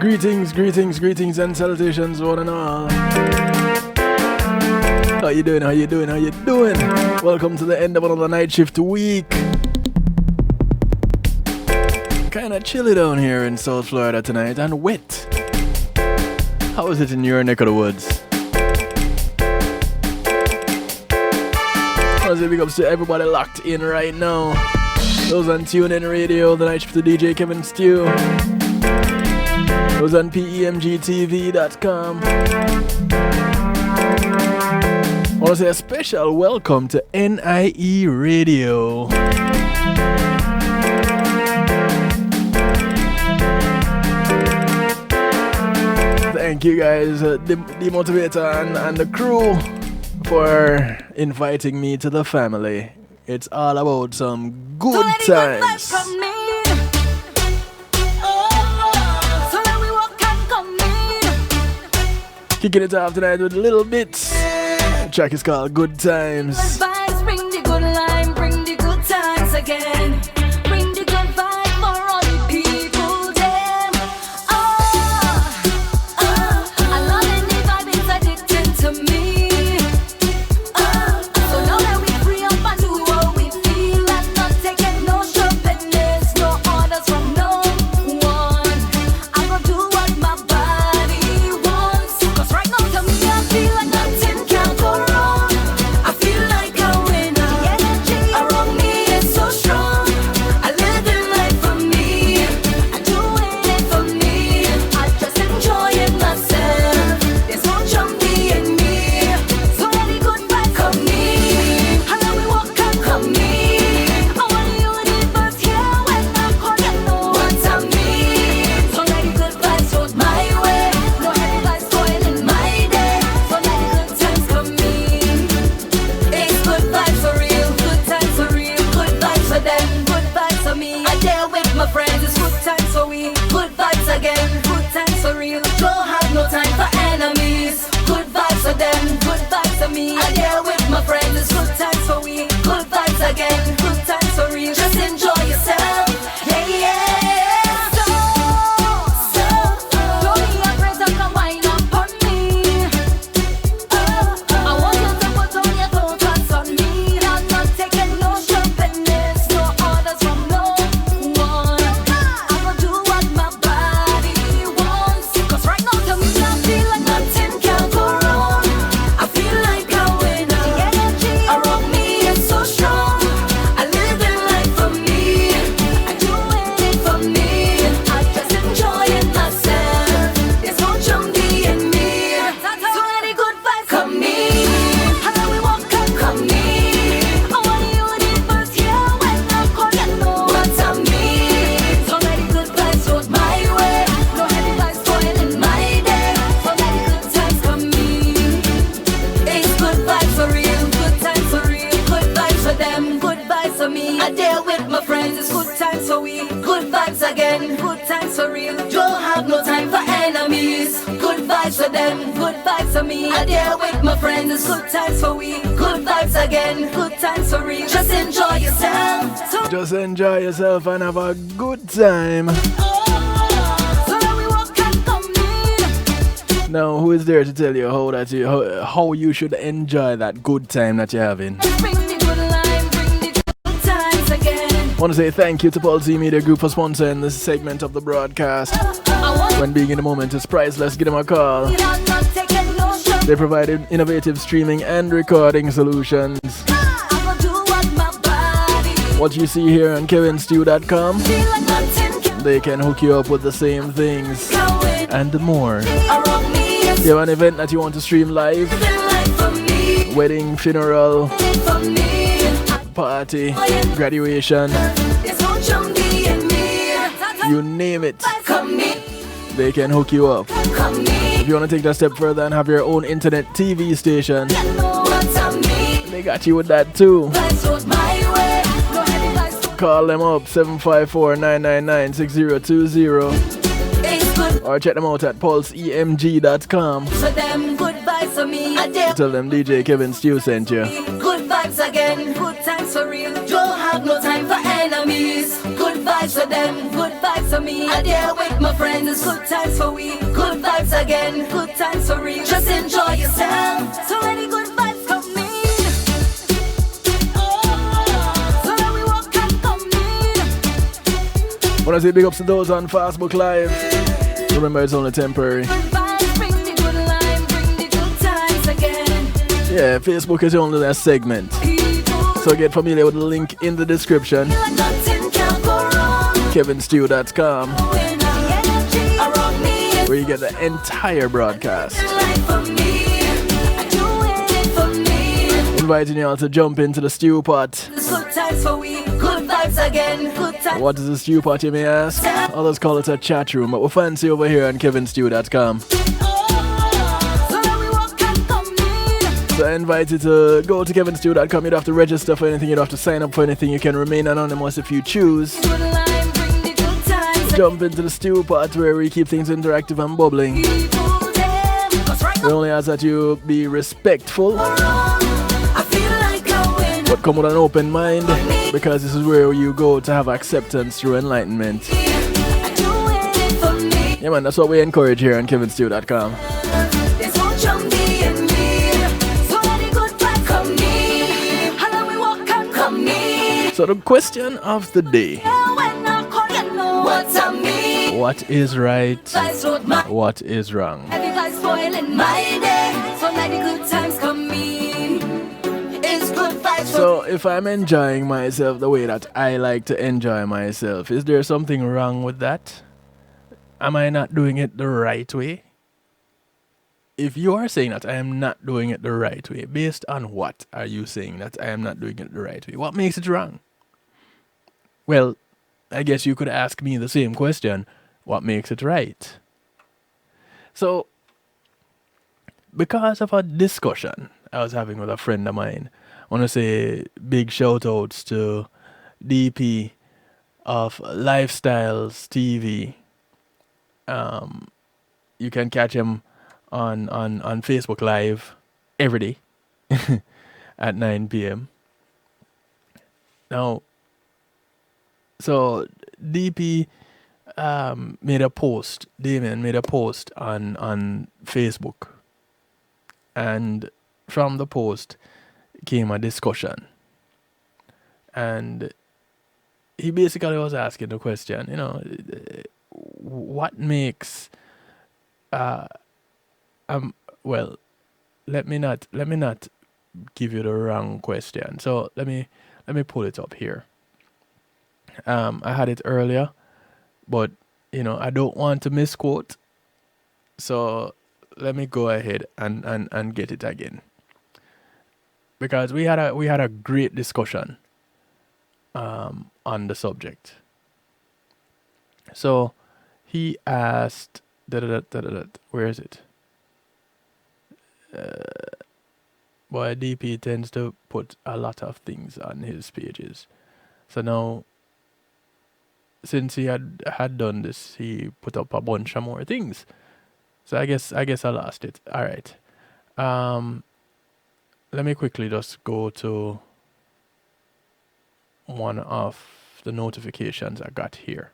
Greetings and salutations, one and all. How you doing? Welcome to the end of another night shift week. Kinda chilly down here in South Florida tonight and wet. How is it in your neck of the woods? I was big ups to everybody locked in right now. Those on TuneIn Radio, the night shift to DJ Kevin Stew. Those on PEMGTV.com. I want to say a special welcome to NIE Radio. Thank you guys, the Motivator and the crew, for inviting me to the family. It's all about some good times. Kicking it off tonight with little bits. The track is called Good Times. Vibes, bring the good line, bring the good times again. Bring the good vibe for all the people, them. I love any vibe, it's addicting to me. So now that we free up and do what we feel and not taking no stupidness, no orders from no one. I'm gonna do what my body wants. Cause right now to me I feel like nothing can go wrong. I feel like a winner. The energy around me is so strong. I live the life for me. I'm doing it for me. I just enjoying myself. There's no jumpy in me. So let the good vibes come me. And now we walk and come me. I want you to be first here when I call you know what I mean. So let the good vibes float my way. No heavy vibes spoiling my day. So let the good times come me. It's good vibes for real, good times for real, good vibes for them, good vibes for me. I deal with my friends, it's good times for we, good vibes again, good times for real. Don't have no time for enemies, good vibes for them, good vibes for me. I deal with my friends, it's good times for we, good vibes again, good times for real. Just enjoy yourself, yeah. Don't be afraid to come wind up on me. I want you to put on your focus on me. I'm not taking no stupidness, no orders from no one. I'm gonna do what my body wants. Cause right now to me I feel like nothing can go wrong. I feel like a winner. The energy around me is so strong. I live the life for me. I do it for me. I just enjoying myself. There's no jumpy in me. So many good vibes come me. And now we walk and come me. I want you to be first here when I call you know what I mean. So many good vibes float my way. No heavy vibes spoiling my day. So many good times come me. It's good vibes for real, good times for real, good vibes for them, good vibes for me. I deal with my friends, it's good times for we, good vibes again, good times for real. Don't have no time for enemies, good vibes for them, good vibes for me. I deal with my friends, it's good times for we, good vibes again, good times for real. Just enjoy yourself. Just enjoy yourself and have a good time. So now we walk and come in. Now, who is there to tell you how you should enjoy that good time that you're having? Bring the good line, bring the good times again. I want to say thank you to Paul Z Media Group for sponsoring this segment of the broadcast. I want When being in the moment is priceless, give them a call. I'm not taking no shit. They provide innovative streaming and recording solutions. I'm gonna do what my body What you see here on KevinStew.com, feel like nothing can they can hook you up with the same things go in. and more. Around me is You have an event that you want to stream live, the life for me, wedding, funeral, for me. party, graduation, There's no jumpy in me. you name it, Come me, they can hook you up. come me. If you want to take that step further and have your own internet TV station, You know what I mean. they got you with that too. Vibes float my way. No heavy vibes. Call them up 754-999-6020 It's good or check them out at pulseemg.com. for them, good vibes for me. I dare Tell them DJ Kevin Stew sent you. good vibes again, good times for real. Don't have no time for enemies. Good vibes for them, good vibes for me. I there with my friends, good times for we, good vibes again, good times for real. Just enjoy yourself. So many good vibes coming. So now we walk and come in. Wanna say big ups to those on Facebook Live. Remember, it's only temporary. Good vibes, bring the good line, bring the good times again. Yeah, Facebook is only a segment. People, So get familiar with the link in the description. nothing can go wrong. KevinStew.com, When the energy around me is where you get the entire broadcast. life for me, I do it for me. Inviting you all to jump into the stew pot. This good times for we, good vibes again, good times. What is the stew pot, you may ask? Others call it a chat room, but we're fancy over here on KevinStew.com. So now we walk and come in. So I invite you to go to KevinStew.com. You don't have to register for anything, you don't have to sign up for anything. You can remain anonymous if you choose. Good line, bring the good times. Jump into the stew pot where we keep things interactive and bubbling. People, them, 'cause right We only ask that you be respectful, now I feel like I win. but come with an open mind, because this is where you go to have acceptance through enlightenment. I do it for me. Yeah man, that's what we encourage here on KevinStew.com. There's no jumpy in me. So many good vibes come in. And then we walk and come in. So the question of the day: Yeah, when I call you know what I mean. what is right? Vibes load my What is wrong? heavy vibes spoiling my day. So many good times come in. It's good vibes. So if I'm enjoying myself the way that I like to enjoy myself, is there something wrong with that? Am I not doing it the right way? If you are saying that I am not doing it the right way, based on what are you saying that I am not doing it the right way? What makes it wrong? Well, I guess you could ask me the same question. What makes it right? So, because of a discussion I was having with a friend of mine, I want to say big shout outs to DP of Lifestyles TV. You can catch him on Facebook Live every day at 9 p.m. Now, so DP made a post, Damien made a post on Facebook. And from the post came a discussion. And he basically was asking the question, what makes well, let me not give you the wrong question. So let me pull it up here. I had it earlier, but I don't want to misquote. So let me go ahead and get it again. Because we had a great discussion on the subject. So he asked, where is it? Boy, DP tends to put a lot of things on his pages. So now, since he had done this, he put up a bunch of more things. So I guess I lost it. All right. Let me quickly just go to one of the notifications I got here.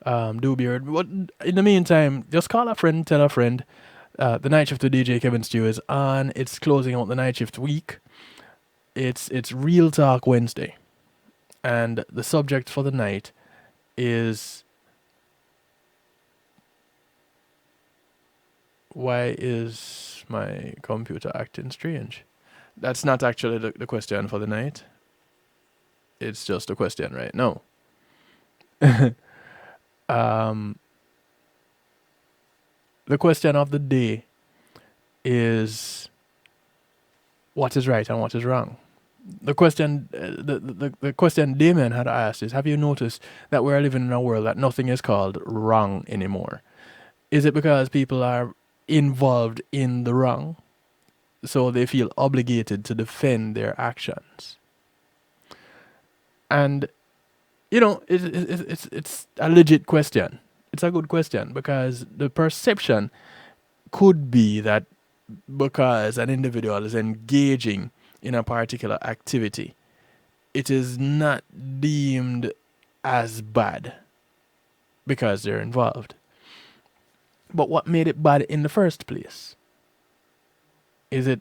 Dewbeard. What in the meantime, just call a friend, tell a friend. The night shift with DJ Kevin Stew is on. It's closing out the night shift week. It's Real Talk Wednesday. And the subject for the night is, why is my computer acting strange? That's not actually the question for the night. It's just a question right now. The question of the day is, what is right and what is wrong? The question, the question Damien had asked is, have you noticed that we're living in a world that nothing is called wrong anymore? Is it because people are involved in the wrong, so they feel obligated to defend their actions? And it's a legit question. It's a good question, because the perception could be that because an individual is engaging in a particular activity, it is not deemed as bad because they're involved. But what made it bad in the first place? Is it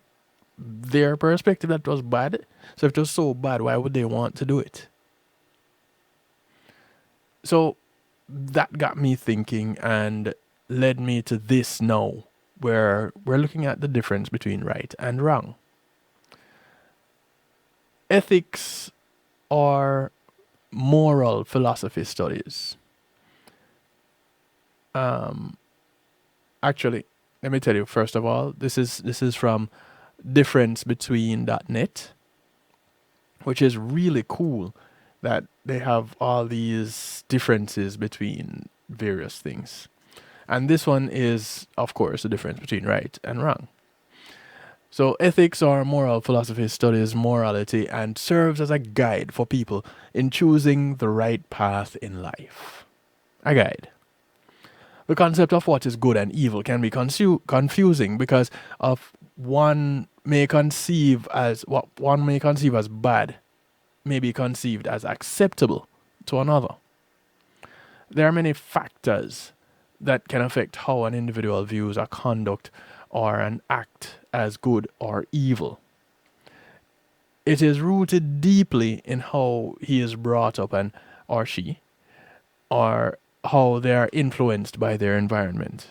their perspective that was bad? So if it was so bad, why would they want to do it? So that got me thinking and led me to this now, where we're looking at the difference between right and wrong. Ethics are moral philosophy studies. Actually, let me tell you first of all, this is from differencebetween.net, which is really cool that they have all these differences between various things. And this one is, of course, the difference between right and wrong. So, ethics or moral philosophy studies morality and serves as a guide for people in choosing the right path in life. A guide. The concept of what is good and evil can be confusing because of what one may conceive as bad may be conceived as acceptable to another. There are many factors that can affect how an individual views a conduct or an act as good or evil. It is rooted deeply in how he is brought up and or she, or how they are influenced by their environment.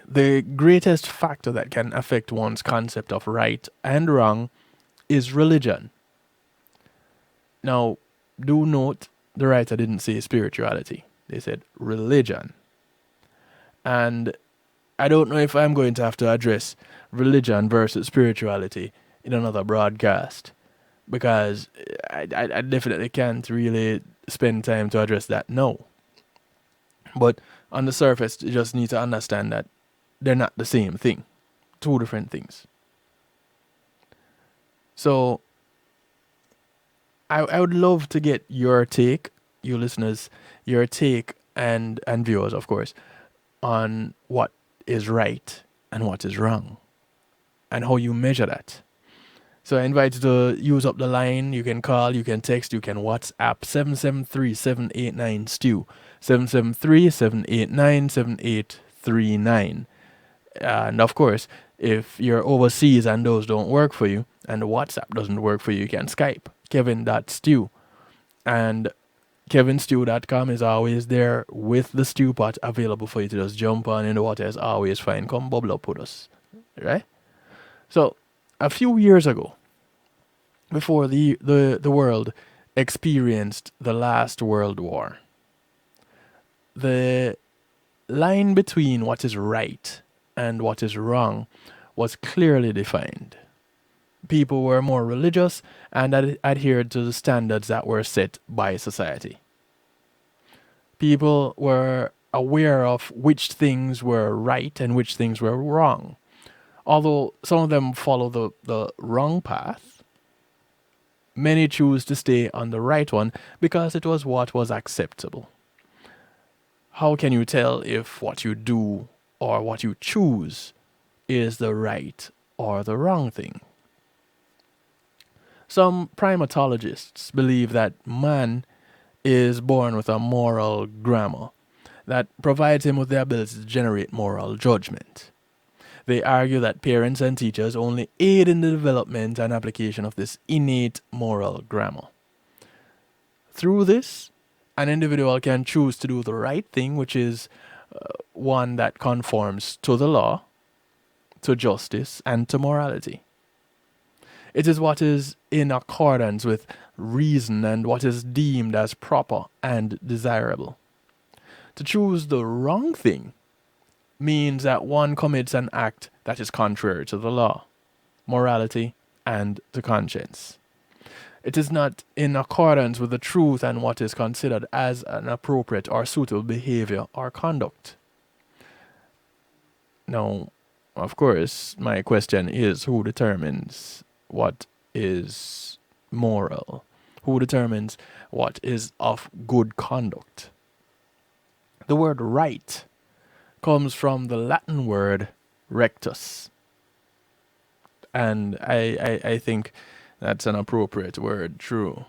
The greatest factor that can affect one's concept of right and wrong is religion. Now, do note the writer didn't say spirituality, they said religion. And I don't know if I'm going to have to address religion versus spirituality in another broadcast because I definitely can't really spend time to address that now. But on the surface, you just need to understand that they're not the same thing, two different things. So I would love to get your take, you listeners, your take and viewers, of course, on what is right and what is wrong and how you measure that. So I invite you to use up the line. You can call, you can text, you can WhatsApp 773-789-STEW, 773-789-7839. And of course, if you're overseas and those don't work for you and the WhatsApp doesn't work for you, you can Skype kevin.stew. And kevinstew.com is always there with the stew pot available for you to just jump on in the water. Is always fine. Come bubble up with us. Right? So, a few years ago, before the world experienced the last World War, the line between what is right and what is wrong was clearly defined. People were more religious and adhered to the standards that were set by society. People were aware of which things were right and which things were wrong. Although some of them follow the wrong path, many choose to stay on the right one because it was what was acceptable. How can you tell if what you do or what you choose is the right or the wrong thing? Some primatologists believe that man is born with a moral grammar that provides him with the ability to generate moral judgment. They argue that parents and teachers only aid in the development and application of this innate moral grammar. Through this, an individual can choose to do the right thing, which is one that conforms to the law, to justice, and to morality. It is what is in accordance with reason and what is deemed as proper and desirable. To choose the wrong thing means that one commits an act that is contrary to the law, morality, and to conscience. It is not in accordance with the truth and what is considered as an appropriate or suitable behavior or conduct. Now, of course, my question is who determines what is moral? Who determines what is of good conduct? The word right comes from the Latin word rectus. And I think that's an appropriate word, true.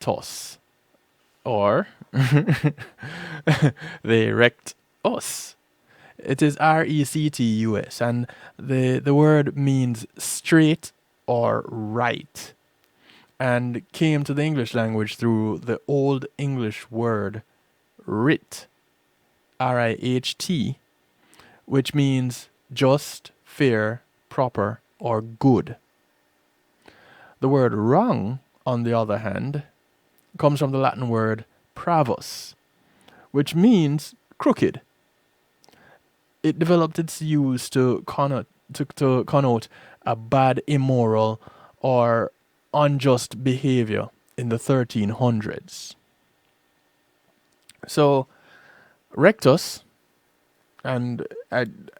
us, or they wrecked us. It is rectus, and the word means straight or right, and came to the English language through the Old English word writ, riht, which means just, fair, proper, or good. The word wrong, on the other hand, comes from the Latin word pravus, which means crooked. It developed its use to connote a bad, immoral, or unjust behavior in the 1300s. So, rectus, and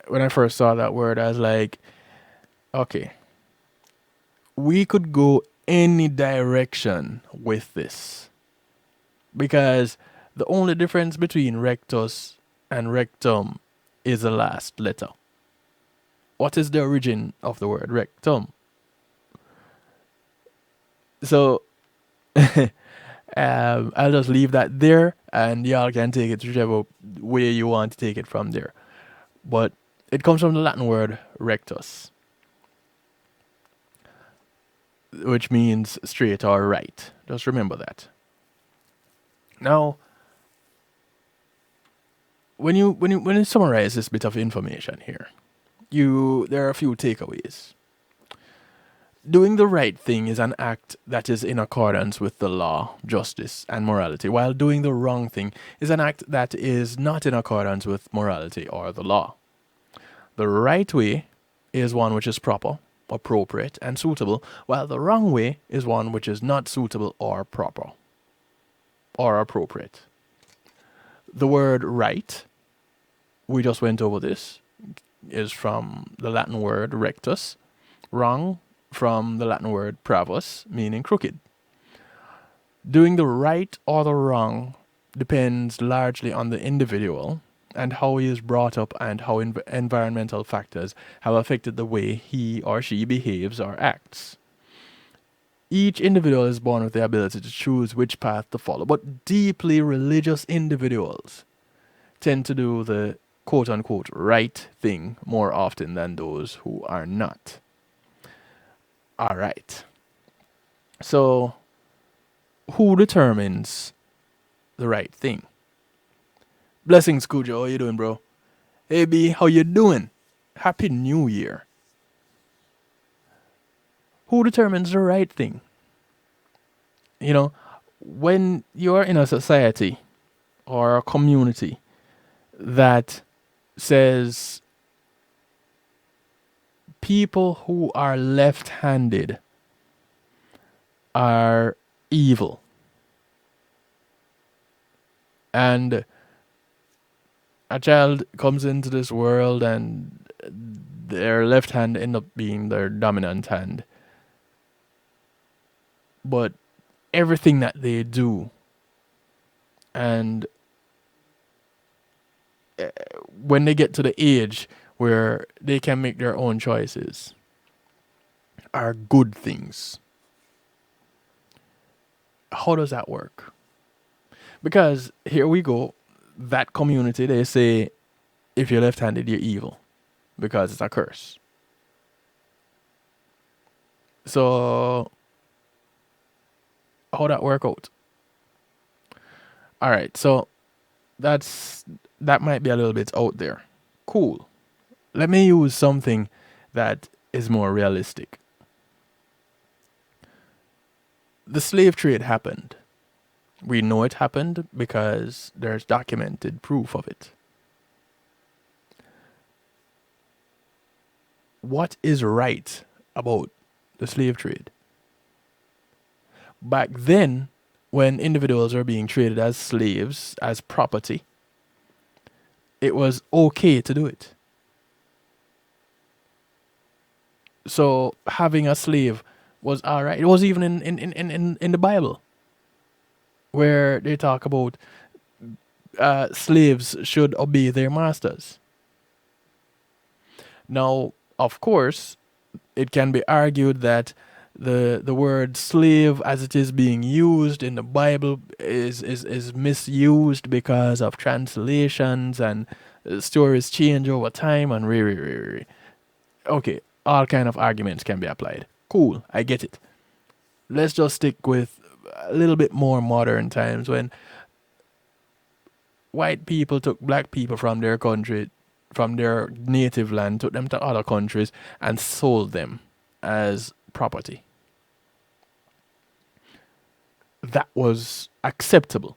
when I first saw that word, I was like, okay, we could go any direction with this. Because the only difference between rectus and rectum is the last letter. What is the origin of the word rectum? So I'll just leave that there, and y'all can take it whichever way you want to take it from there. But it comes from the Latin word rectus, which means straight or right. Just remember that. Now, when you summarize this bit of information here, there are a few takeaways. Doing the right thing is an act that is in accordance with the law, justice, and morality, while doing the wrong thing is an act that is not in accordance with morality or the law. The right way is one which is proper, appropriate, and suitable, while the wrong way is one which is not suitable or proper or appropriate. The word right, we just went over this, is from the Latin word rectus. Wrong, from the Latin word pravus, meaning crooked. Doing the right or the wrong depends largely on the individual and how he is brought up and how environmental factors have affected the way he or she behaves or acts. Each individual is born with the ability to choose which path to follow, but deeply religious individuals tend to do the quote-unquote right thing more often than those who are not. All right. So, who determines the right thing? Blessings, Cujo. How you doing, bro? Hey, B, how you doing? Happy New Year. Who determines the right thing? You know, when you're in a society or a community that says people who are left-handed are evil, and a child comes into this world and their left hand end up being their dominant hand, but everything that they do and when they get to the age where they can make their own choices are good things. How does that work? Because here we go, that community, they say if you're left-handed, you're evil because it's a curse. So how that work out? All right, so that might be a little bit out there. Cool. Let me use something that is more realistic. The slave trade happened. We know it happened because there's documented proof of it. What is right about the slave trade? Back then, when individuals were being traded as slaves, as property, it was okay to do it. So having a slave was all right. It was even in the Bible, where they talk about slaves should obey their masters. Now, of course, it can be argued that the word slave as it is being used in the Bible is misused because of translations and stories change over time and okay, all kind of arguments can be applied. Cool, I get it. Let's just stick with a little bit more modern times when white people took black people from their country, from their native land, took them to other countries and sold them as property. That was acceptable.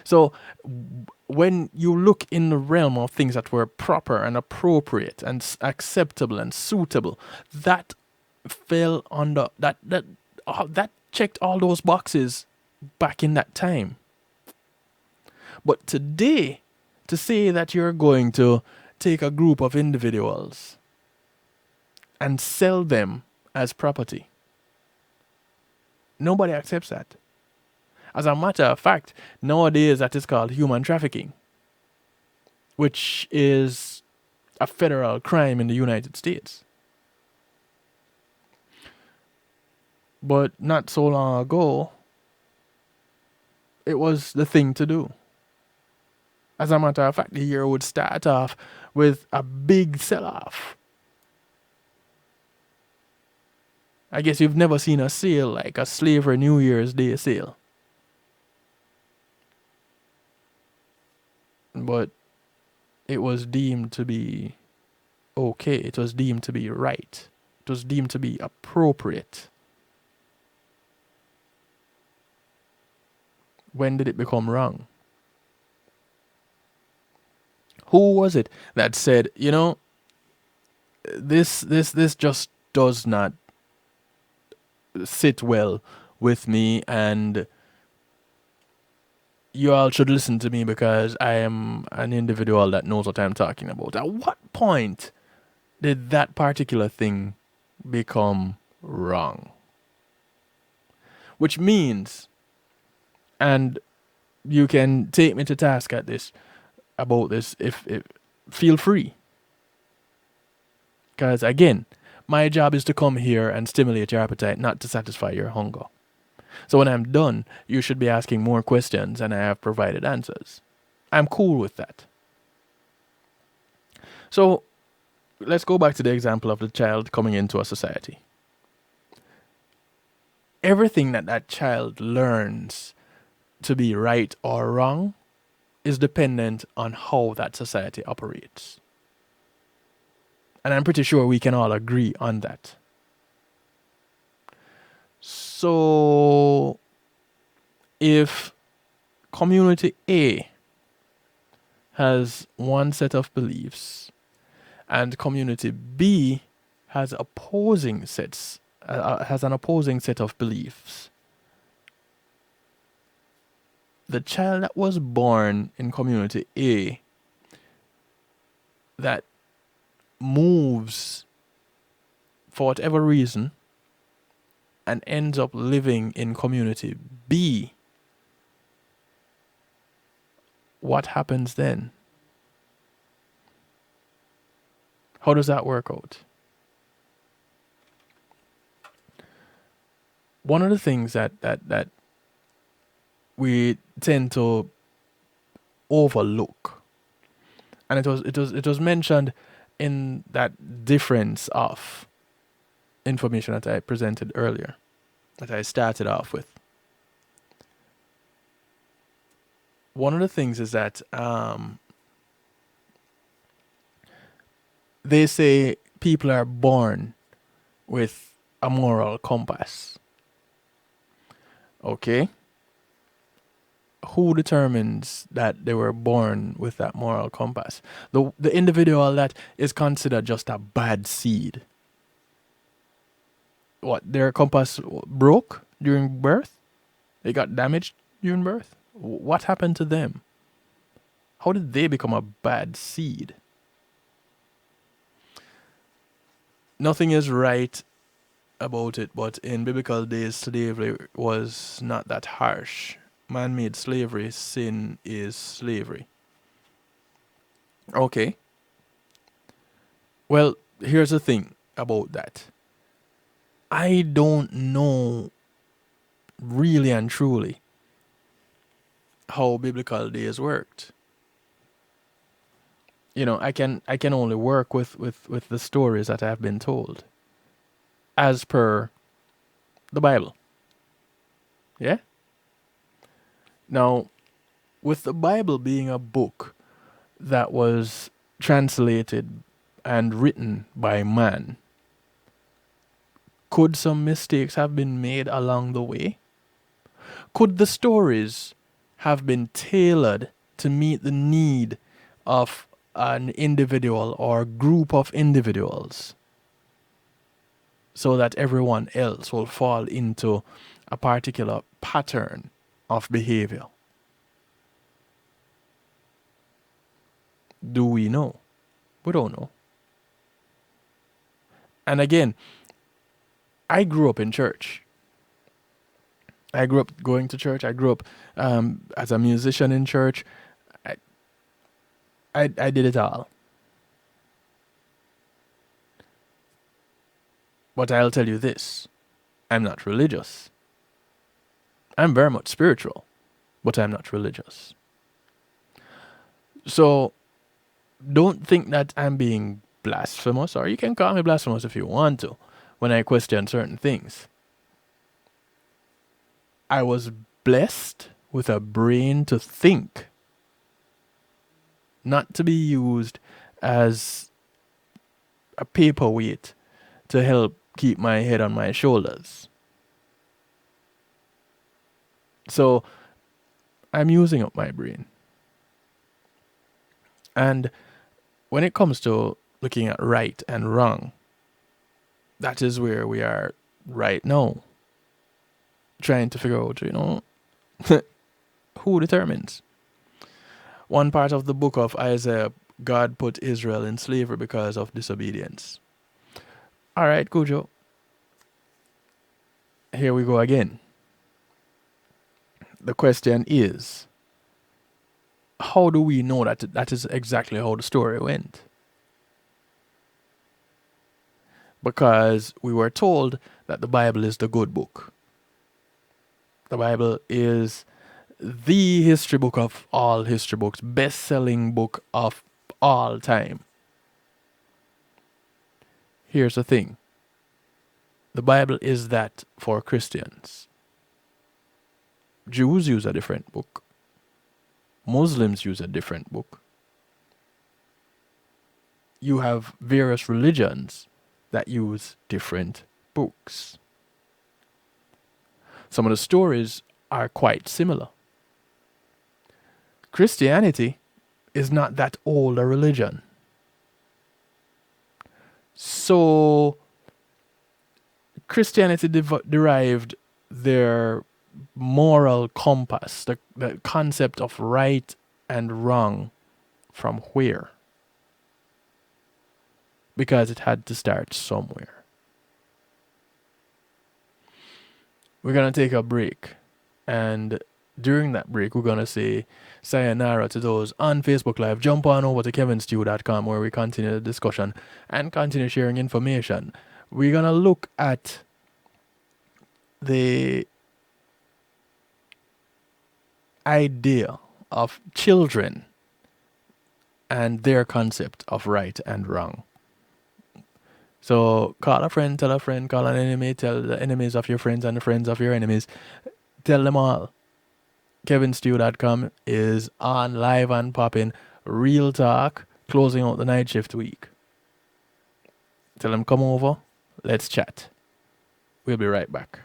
So when you look in the realm of things that were proper and appropriate and acceptable and suitable, that fell under that checked all those boxes back in that time. But today, to say that you're going to take a group of individuals and sell them as property, nobody accepts that. As a matter of fact, nowadays that is called human trafficking, which is a federal crime in the United States. But not so long ago, it was the thing to do. As a matter of fact, the year would start off with a big sell-off. I guess you've never seen a sale like a slavery New Year's Day sale. But it was deemed to be okay. It was deemed to be right. It was deemed to be appropriate. When did it become wrong? Who was it that said, you know, this just does not sit well with me, and you all should listen to me because I am an individual that knows what I'm talking about. At what point did that particular thing become wrong? Which means, and you can take me to task at this, about this, if feel free. Because again, my job is to come here and stimulate your appetite, not to satisfy your hunger. So when I'm done, you should be asking more questions and I have provided answers. I'm cool with that. So let's go back to the example of the child coming into a society. Everything that child learns to be right or wrong is dependent on how that society operates. And I'm pretty sure we can all agree on that. So if community A has one set of beliefs and community B has opposing sets, has an opposing set of beliefs, the child that was born in community A that moves for whatever reason and ends up living in community B, what happens then? How does that work out? One of the things that we tend to overlook, and it was mentioned in that difference of information that I presented earlier, that I started off with. One of the things is that they say people are born with a moral compass. Okay? Who determines that they were born with that moral compass? The individual that is considered just a bad seed. What, their compass broke during birth? They got damaged during birth? What happened to them? How did they become a bad seed? Nothing is right about it, but in biblical days, slavery was not that harsh. Man-made slavery, sin is slavery. Okay. Well, here's the thing about that. I don't know really and truly how biblical days worked. I can only work with the stories that I've been told as per the Bible. Yeah? Now, with the Bible being a book that was translated and written by man, could some mistakes have been made along the way? Could the stories have been tailored to meet the need of an individual or group of individuals so that everyone else will fall into a particular pattern of behavior? Do we know? We don't know. And again, I grew up in church. I grew up going to church. I grew up as a musician in church. I did it all. But I'll tell you this, I'm not religious. I'm very much spiritual, but I'm not religious. So don't think that I'm being blasphemous, or you can call me blasphemous if you want to, when I question certain things. I was blessed with a brain to think, not to be used as a paperweight to help keep my head on my shoulders. So I'm using up my brain. And when it comes to looking at right and wrong, that is where we are right now. Trying to figure out, who determines? One part of the book of Isaiah, God put Israel in slavery because of disobedience. All right, Cujo. Here we go again. The question is, how do we know that that is exactly how the story went? Because we were told that the Bible is the good book. The Bible is the history book of all history books, best-selling book of all time. Here's the thing. The Bible is that for Christians. Jews use a different book. Muslims use a different book. You have various religions that use different books. Some of the stories are quite similar. Christianity is not that old a religion. So Christianity derived their moral compass, the concept of right and wrong, from where? Because it had to start somewhere. We're going to take a break. And during that break, we're going to say sayonara to those on Facebook Live. Jump on over to kevinstew.com where we continue the discussion and continue sharing information. We're going to look at the idea of children and their concept of right and wrong. So call a friend, tell a friend, call an enemy, tell the enemies of your friends and the friends of your enemies. Tell them all. KevinStew.com is on live and popping. Real talk, closing out the night shift week. Tell them come over. Let's chat. We'll be right back.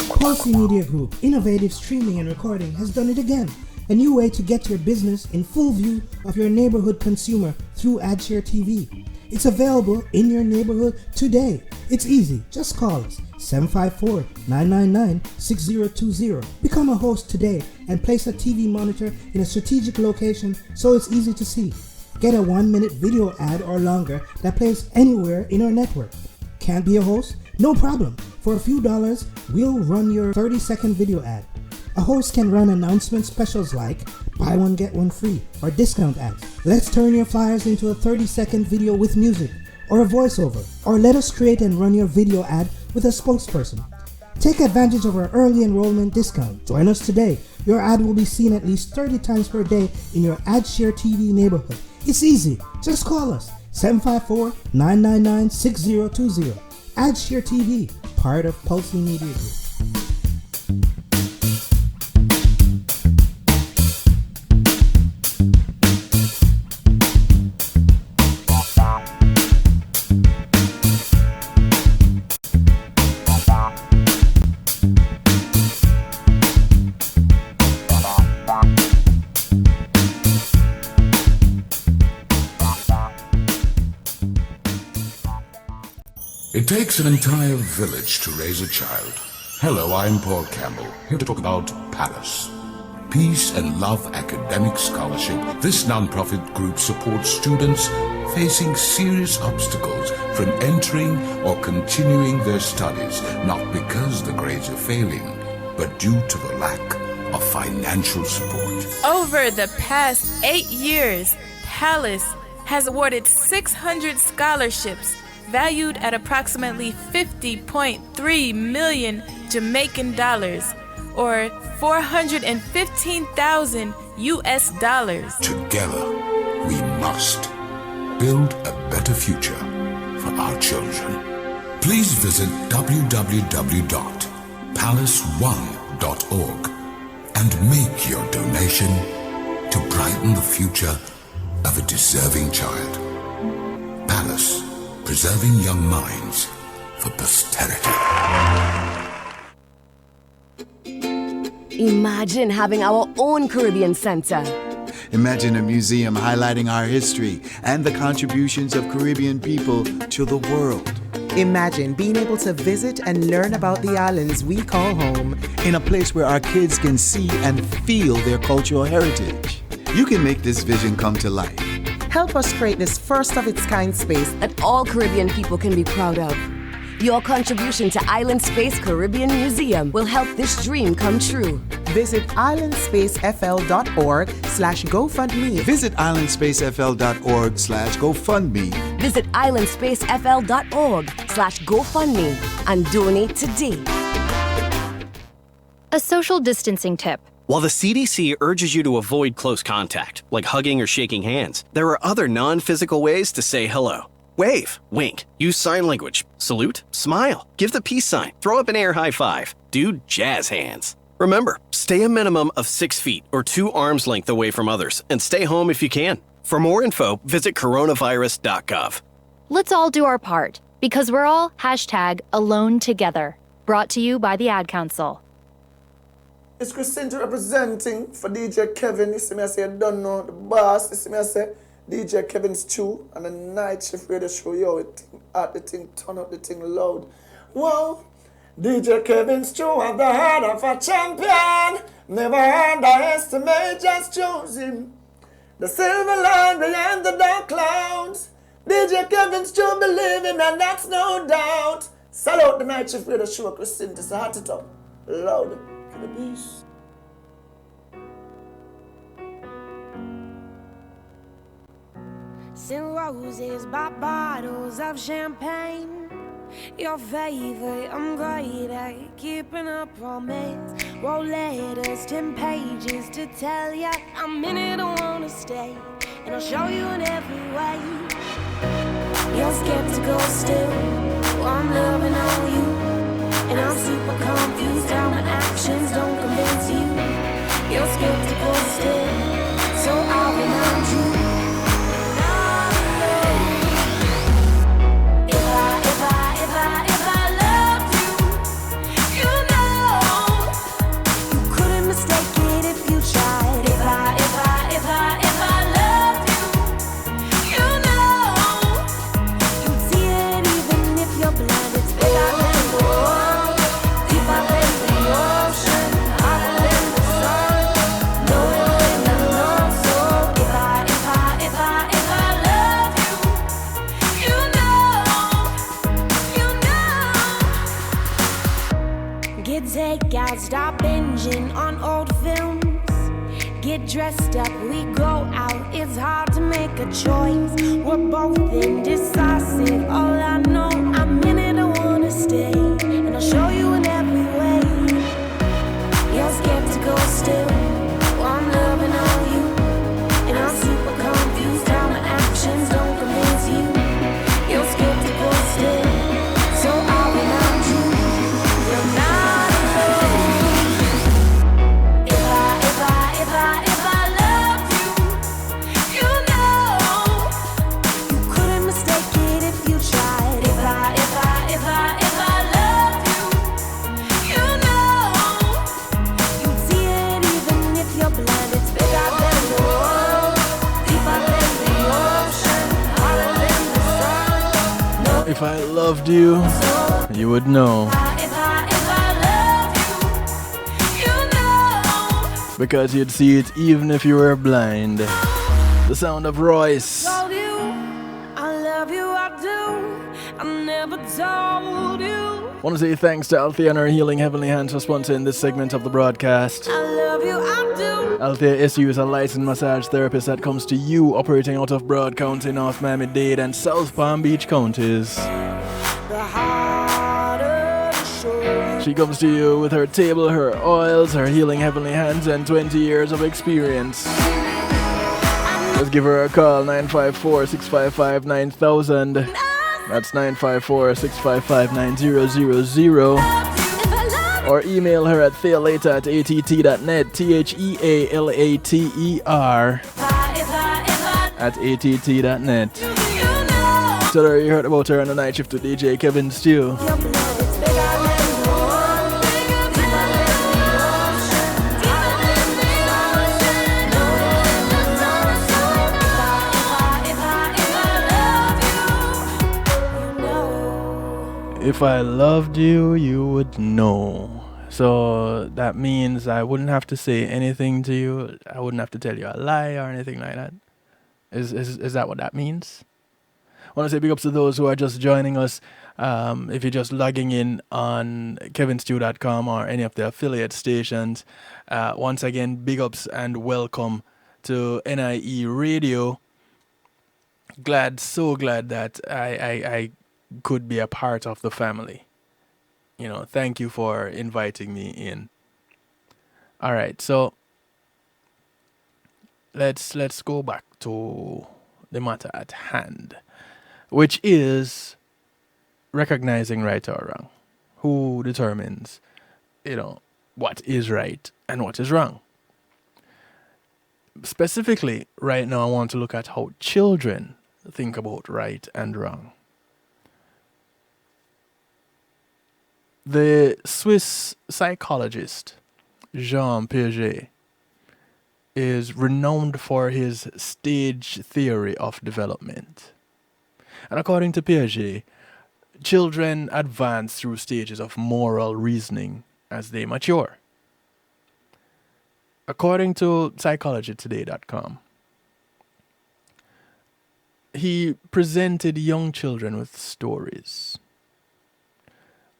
Quality Media Group, innovative streaming and recording, has done it again. A new way to get your business in full view of your neighborhood consumer through AdShare TV. It's available in your neighborhood today. It's easy. Just call us 754-999-6020. Become a host today and place a TV monitor in a strategic location so it's easy to see. Get a 1-minute video ad or longer that plays anywhere in our network. Can't be a host? No problem. For a few dollars, we'll run your 30-second video ad. A host can run announcement specials like buy one get one free or discount ads. Let's turn your flyers into a 30-second video with music or a voiceover, or let us create and run your video ad with a spokesperson. Take advantage of our early enrollment discount. Join us today. Your ad will be seen at least 30 times per day in your AdShare TV neighborhood. It's easy. Just call us 754-999-6020. AdShare TV, part of Pulse Media Group. It takes an entire village to raise a child. Hello, I'm Paul Campbell, here to talk about Palace. Peace and Love Academic Scholarship. This non-profit group supports students facing serious obstacles from entering or continuing their studies, not because the grades are failing, but due to the lack of financial support. Over the past 8 years, Palace has awarded 600 scholarships valued at approximately 50.3 million Jamaican dollars, or 415,000 US dollars. Together, we must build a better future for our children. Please visit www.palace1.org and make your donation to brighten the future of a deserving child. Palace, preserving young minds for posterity. Imagine having our own Caribbean Center. Imagine a museum highlighting our history and the contributions of Caribbean people to the world. Imagine being able to visit and learn about the islands we call home in a place where our kids can see and feel their cultural heritage. You can make this vision come to life. Help us create this first-of-its-kind space that all Caribbean people can be proud of. Your contribution to Island Space Caribbean Museum will help this dream come true. Visit islandspacefl.org/GoFundMe. Visit islandspacefl.org/GoFundMe. Visit islandspacefl.org/GoFundMe and donate today. A social distancing tip. While the CDC urges you to avoid close contact, like hugging or shaking hands, there are other non-physical ways to say hello. Wave, wink, use sign language, salute, smile, give the peace sign, throw up an air high five, do jazz hands. Remember, stay a minimum of 6 feet or 2 arms length away from others, and stay home if you can. For more info, visit coronavirus.gov. Let's all do our part, because we're all #AloneTogether. Brought to you by the Ad Council. It's Christine representing for DJ Kevin. You see me, I say, I don't know the boss. You see me, I say, DJ Kevin's Stew and the night shift radio show. Yo, it at the thing, turn up the thing loud. Whoa, DJ Kevin's Stew have the heart of a champion. Never underestimate, just choose him. The silver line behind the dark clouds. DJ Kevin's Stew, believe him, and that's no doubt. Salute the night shift radio show, Christine. It's a heart it up, loud. The beast. Send roses by bottles of champagne. Your favorite, I'm great at keeping a promise. Wrote letters, 10 pages to tell ya I'm in it, I wanna stay. And I'll show you in every way. You're skeptical still, I'm loving on you. And I'm super confused how my actions don't convince you. You're skeptical still, so I'll remind you. If I loved you, you know you couldn't mistake it if you tried. If I loved you, you know you'd see it even if you're blind. It's bigger than the world, deeper than the ocean, hotter than the sun, lower than the north. So if I love you, you know. Get takeout, stop binging on old films. get dressed up, we go out. It's hard to make a choice. We're both indecisive. All I know, I'm in it, I wanna stay. And I'll show you in every way. You're skeptical still. Well, I'm loving on you. And I'm super confused how my actions don't convince you. You're skeptical still. So I'll remind you, you're not alone. If I loved you, you know you couldn't mistake it if you tried. If I loved you, you know you'd see it even if you're blind. It's bigger than the world, deeper than the ocean, harder than the sun. No, If I loved you, you would know. if I loved you, you know. Because you'd see it even if you were blind. The sound of Royce. Told you, I love you, I do. I never told you, Want to say thanks to Althea and her Healing Heavenly Hands for sponsoring this segment of the broadcast. I love you, I do. Althea SU is a licensed massage therapist that comes to you operating out of Broad County, North Miami-Dade, and South Palm Beach counties. The harder to show you. She comes to you with her table, her oils, her Healing Heavenly Hands, and 20 years of experience. Just give her a call, 954-655-9000. That's 954-655-9000. Or email her at thealater@att.net, THEALATER at att.net. Tell her you heard about her on the night shift with DJ Kevin Stew. If I loved you, you would know. So that means I wouldn't have to say anything to you. I wouldn't have to tell you a lie or anything like that. Is that what that means? I want to say big ups to those who are just joining us. If you're just logging in on kevinstew.com or any of the affiliate stations, once again, big ups and welcome to NIE Radio. So glad that I could be a part of the family. You know, thank you for inviting me in. All right, so let's go back to the matter at hand, which is recognizing right or wrong. Who determines, what is right and what is wrong? Specifically, right now, I want to look at how children think about right and wrong. The Swiss psychologist Jean Piaget is renowned for his stage theory of development. And according to Piaget, children advance through stages of moral reasoning as they mature. According to psychologytoday.com, he presented young children with stories.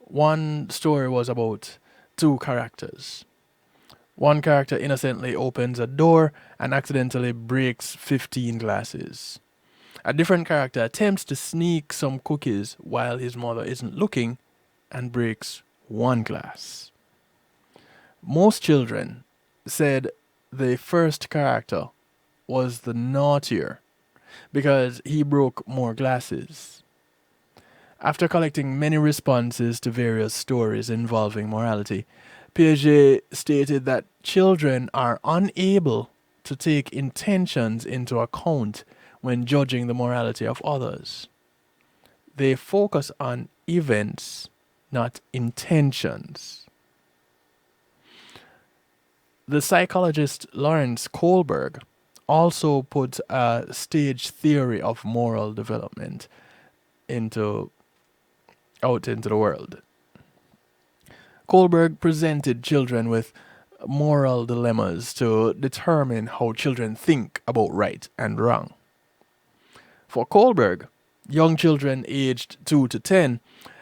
One story was about two characters. One character innocently opens a door and accidentally breaks 15 glasses. A different character attempts to sneak some cookies while his mother isn't looking and breaks one glass. Most children said the first character was the naughtier because he broke more glasses. After collecting many responses to various stories involving morality, Piaget stated that children are unable to take intentions into account when judging the morality of others. They focus on events, not intentions. The psychologist Lawrence Kohlberg also put a stage theory of moral development out into the world. Kohlberg presented children with moral dilemmas to determine how children think about right and wrong. For Kohlberg, young children aged 2 to 10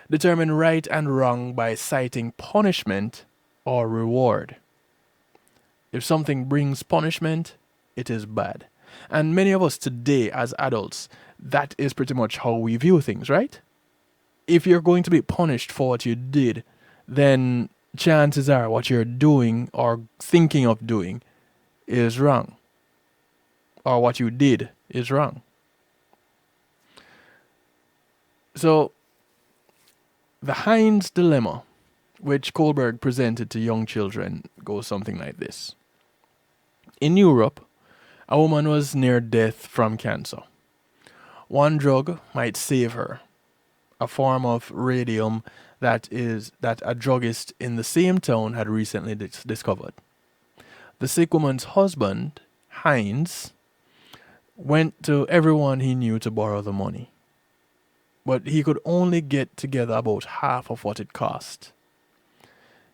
determine right and wrong by citing punishment or reward. If something brings punishment, it is bad. And many of us today, as adults, that is pretty much how we view things, right? If you're going to be punished for what you did, then chances are what you're doing or thinking of doing is wrong. Or what you did is wrong. So, the Heinz dilemma, which Kohlberg presented to young children, goes something like this. In Europe, a woman was near death from cancer. One drug might save her, a form of radium that a druggist in the same town had recently discovered. The sick woman's husband, Heinz, went to everyone he knew to borrow the money. But he could only get together about half of what it cost.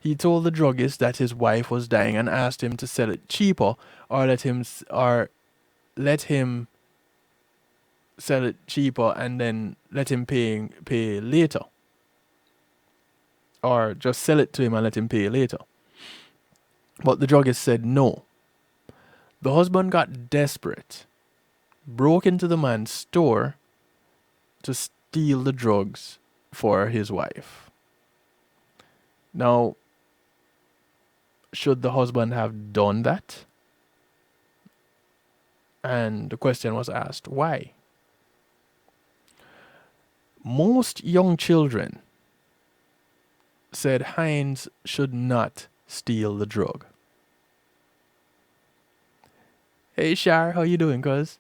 He told the druggist that his wife was dying and asked him to sell it cheaper or let him sell it cheaper and then let him pay later. Or just sell it to him and let him pay later. But the druggist said no. The husband got desperate, broke into the man's store to steal the drugs for his wife. Now, should the husband have done that? And the question was asked, why? Most young children said Heinz should not steal the drug. Hey Shar, how you doing, cuz?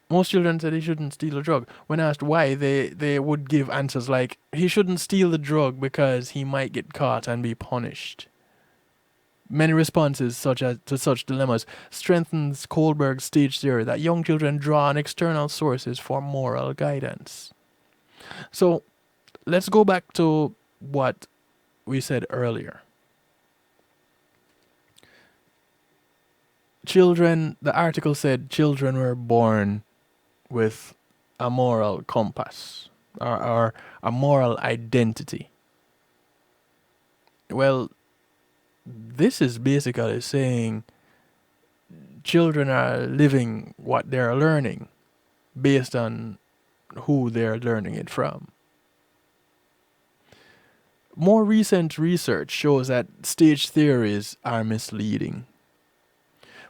Most children said he shouldn't steal a drug. When asked why, they would give answers like, he shouldn't steal the drug because he might get caught and be punished. Many responses to such dilemmas strengthens Kohlberg's stage theory that young children draw on external sources for moral guidance. So, let's go back to what we said earlier. The article said children were born with a moral compass or a moral identity. Well, this is basically saying children are living what they're learning based on who they're learning it from. More recent research shows that stage theories are misleading.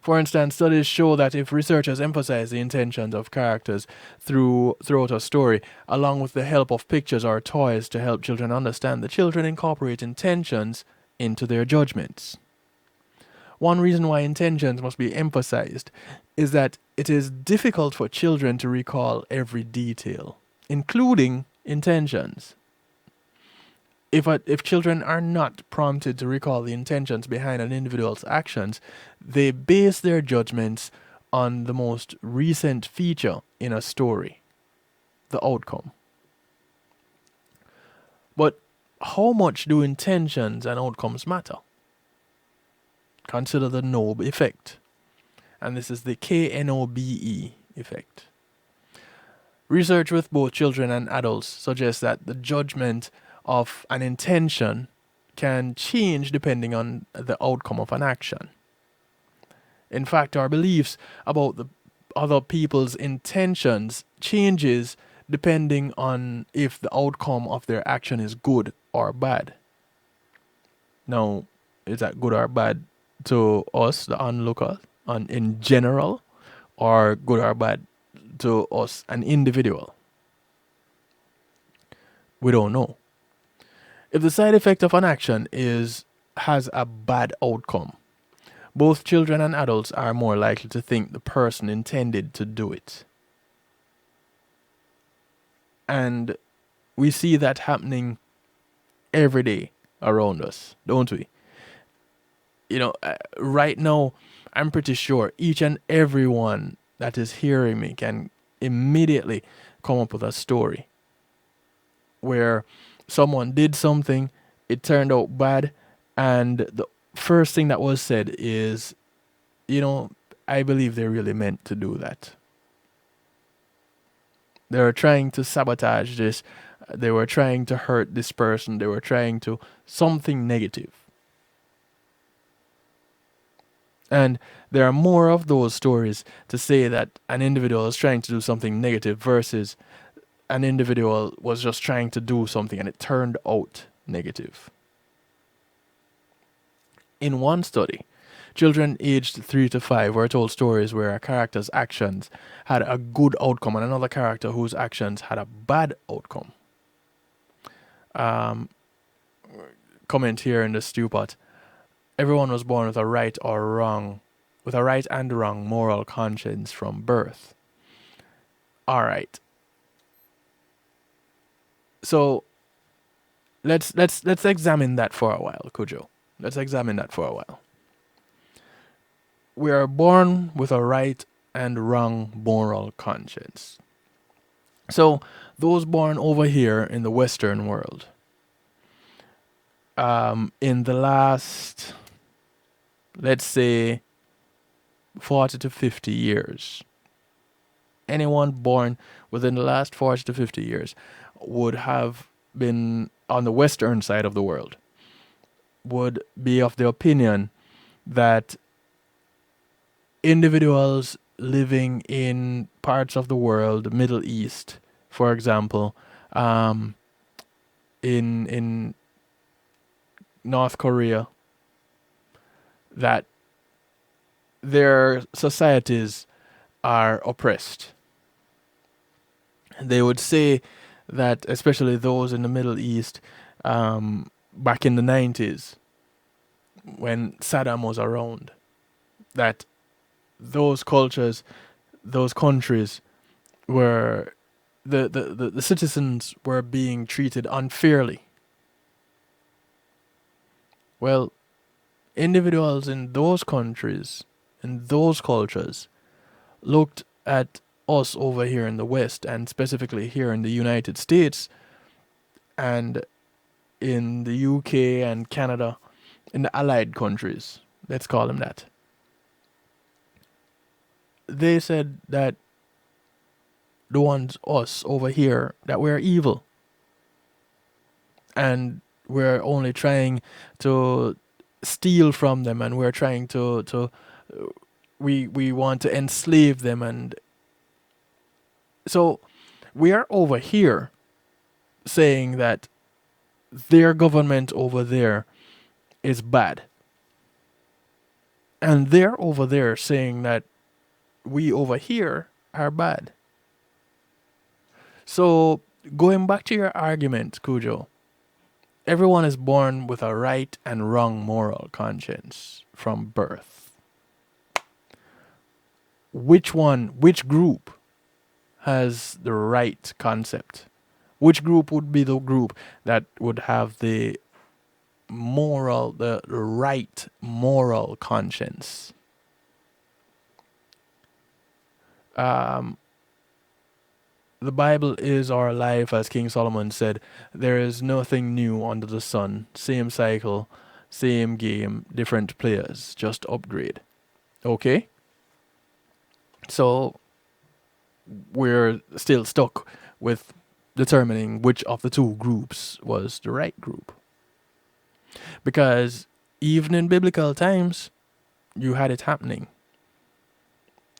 For instance, studies show that if researchers emphasize the intentions of characters throughout a story, along with the help of pictures or toys to help children understand, the children incorporate intentions into their judgments. One reason why intentions must be emphasized is that it is difficult for children to recall every detail, including intentions. If children are not prompted to recall the intentions behind an individual's actions, they base their judgments on the most recent feature in a story, the outcome. But how much do intentions and outcomes matter? Consider the Knobe effect. And this is the KNOBE effect. Research with both children and adults suggests that the judgment of an intention can change depending on the outcome of an action. In fact, our beliefs about the other people's intentions changes depending on if the outcome of their action is good or bad. Now, is that good or bad to us, the onlooker, in general, or good or bad to us, an individual? We don't know. If the side effect of an action has a bad outcome, both children and adults are more likely to think the person intended to do it. And we see that happening every day around us, don't we? Right now, I'm pretty sure each and everyone that is hearing me can immediately come up with a story where someone did something, it turned out bad, and the first thing that was said is, I believe they really meant to do that. They were trying to sabotage this. They were trying to hurt this person. They were trying to something negative. And there are more of those stories to say that an individual is trying to do something negative versus an individual was just trying to do something and it turned out negative. In one study, children aged 3 to 5 were told stories where a character's actions had a good outcome and another character whose actions had a bad outcome. Comment here in the stew pot. Everyone was born with a right and wrong moral conscience from birth. All right. So let's examine that for a while, Kujo. Let's examine that for a while. We are born with a right and wrong moral conscience. So those born over here in the Western world, in the last, let's say, 40 to 50 years, anyone born within the last 40 to 50 years would have been on the Western side of the world, would be of the opinion that individuals living in parts of the world, Middle East, for example, in North Korea, that their societies are oppressed. They would say that, especially those in the Middle East, back in the 90s, when Saddam was around, that those cultures, those countries were, the citizens were being treated unfairly. Well, individuals in those countries, in those cultures, looked at us over here in the West, and specifically here in the United States, and in the UK and Canada, in the Allied countries, let's call them that. They said that the ones, us over here, that we're evil. And we're only trying to steal from them, and we're trying to we want to enslave them. And so we are over here saying that their government over there is bad. And they're over there saying that we over here are bad. So going back to your argument, Cujo, everyone is born with a right and wrong moral conscience from birth. Which group has the right concept? Which group would be the group that would have the right moral conscience? The Bible is our life, as King Solomon said. There is nothing new under the sun. Same cycle, same game, different players, just upgrade. Okay? So we're still stuck with determining which of the two groups was the right group. Because even in biblical times, you had it happening.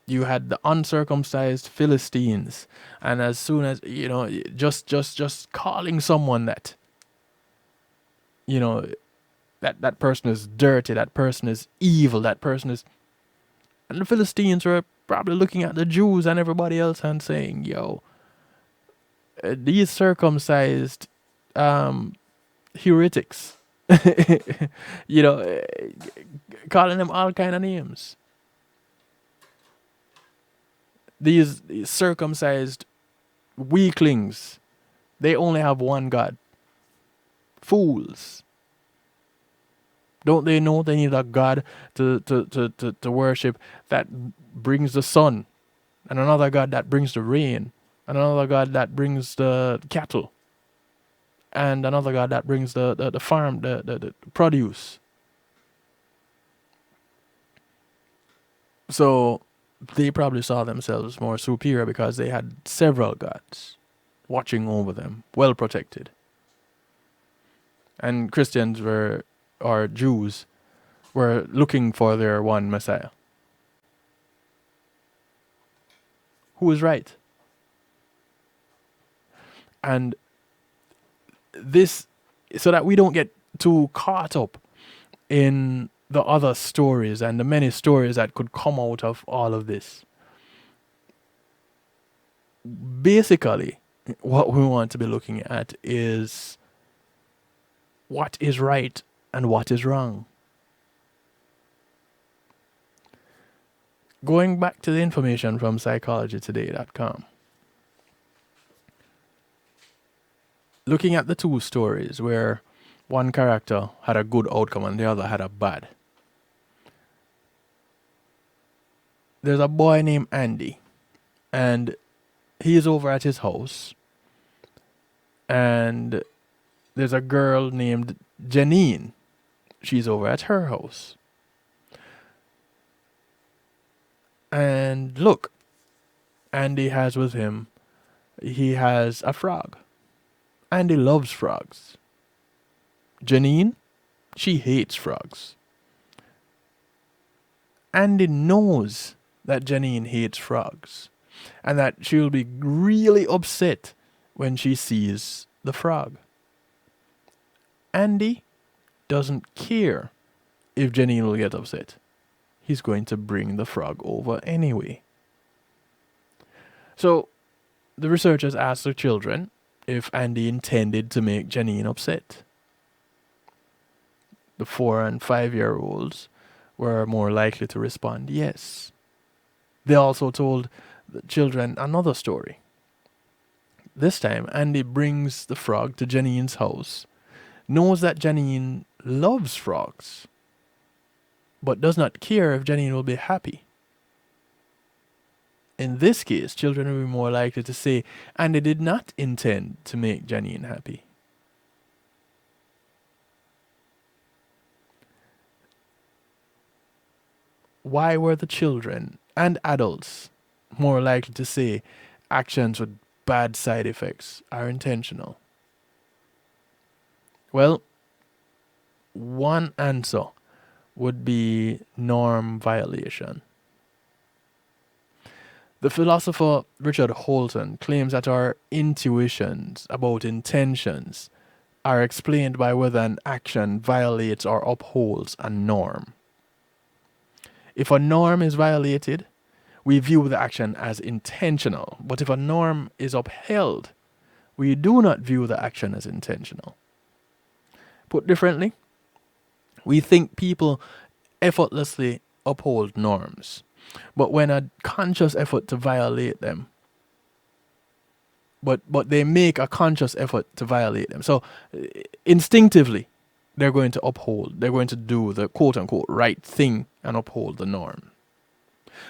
You had the uncircumcised Philistines, and as soon as, just calling someone that, that person is dirty, that person is evil, that person is, and the Philistines were probably looking at the Jews and everybody else and saying, these circumcised heretics, calling them all kind of names. These circumcised weaklings, they only have one God. Fools. Don't they know they need a God to worship that brings the sun, and another God that brings the rain, and another God that brings the cattle, and another God that brings the farm, the produce? So they probably saw themselves more superior because they had several gods watching over them, well protected. And Christians or Jews were looking for their one Messiah. Who is right? And this, so that we don't get too caught up in the other stories and the many stories that could come out of all of this. Basically, what we want to be looking at is what is right and what is wrong. Going back to the information from psychologytoday.com, looking at the two stories where one character had a good outcome and the other had a bad. There's a boy named Andy, and he's over at his house, and there's a girl named Janine. She's over at her house. And look, Andy has with him, he has a frog. Andy loves frogs. Janine, she hates frogs. Andy knows that Janine hates frogs, and that she'll be really upset when she sees the frog. Andy doesn't care if Janine will get upset. He's going to bring the frog over anyway. So the researchers asked the children if Andy intended to make Janine upset. The 4 and 5-year-olds were more likely to respond yes. They also told the children another story. This time, Andy brings the frog to Janine's house, knows that Janine loves frogs, but does not care if Janine will be happy. In this case, children will be more likely to say Andy did not intend to make Janine happy. Why were the children and adults more likely to say actions with bad side effects are intentional? Well, one answer would be norm violation. The philosopher Richard Holton claims that our intuitions about intentions are explained by whether an action violates or upholds a norm. If a norm is violated, we view the action as intentional. But if a norm is upheld, we do not view the action as intentional. Put differently, we think people effortlessly uphold norms. But when a conscious effort to violate them, but they make a conscious effort to violate them. So instinctively, they're going to do the quote-unquote right thing and uphold the norm.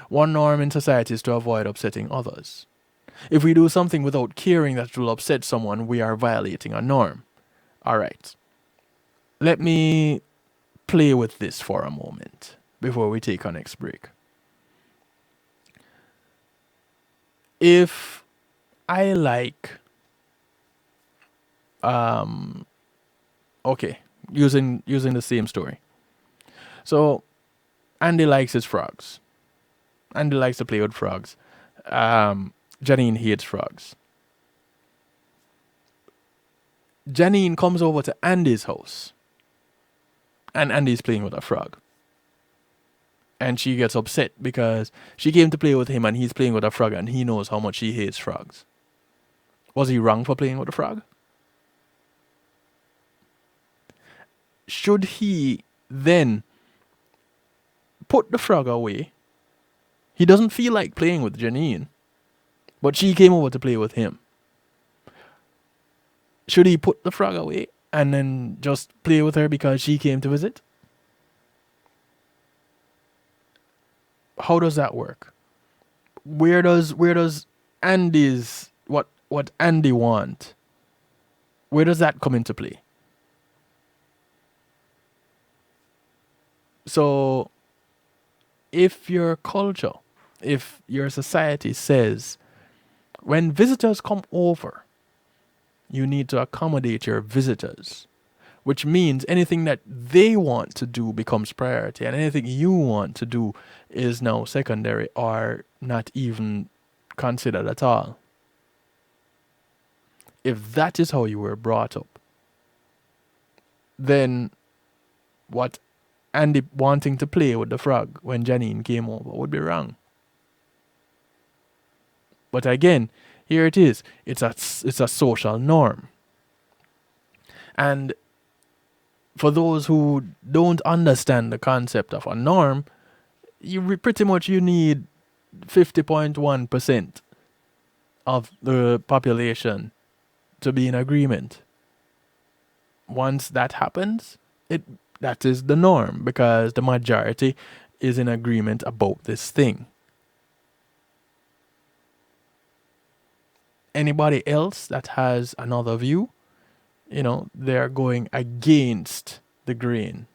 One norm in society is to avoid upsetting others. If we do something without caring that it will upset someone, we are violating a norm. All right. Let me play with this for a moment before we take our next break. If I like, using the same story. So, Andy likes his frogs. Andy likes to play with frogs. Janine hates frogs. Janine comes over to Andy's house, and Andy's playing with a frog. And she gets upset because she came to play with him and he's playing with a frog and he knows how much he hates frogs. Was he wrong for playing with a frog? Should he then put the frog away? He doesn't feel like playing with Janine, but she came over to play with him. Should he put the frog away and then just play with her because she came to visit? How does that work? Where does Andy's what Andy want? Where does that come into play? So if your culture, if your society says when visitors come over, you need to accommodate your visitors, which means anything that they want to do becomes priority, and anything you want to do is now secondary or not even considered at all. If that is how you were brought up, then what Andy wanting to play with the frog when Janine came over would be wrong. But again, here it is. It's a social norm. And for those who don't understand the concept of a norm, you need 50.1% of the population to be in agreement. Once that happens, that is the norm, because the majority is in agreement about this thing. Anybody else that has another view, they're going against the grain.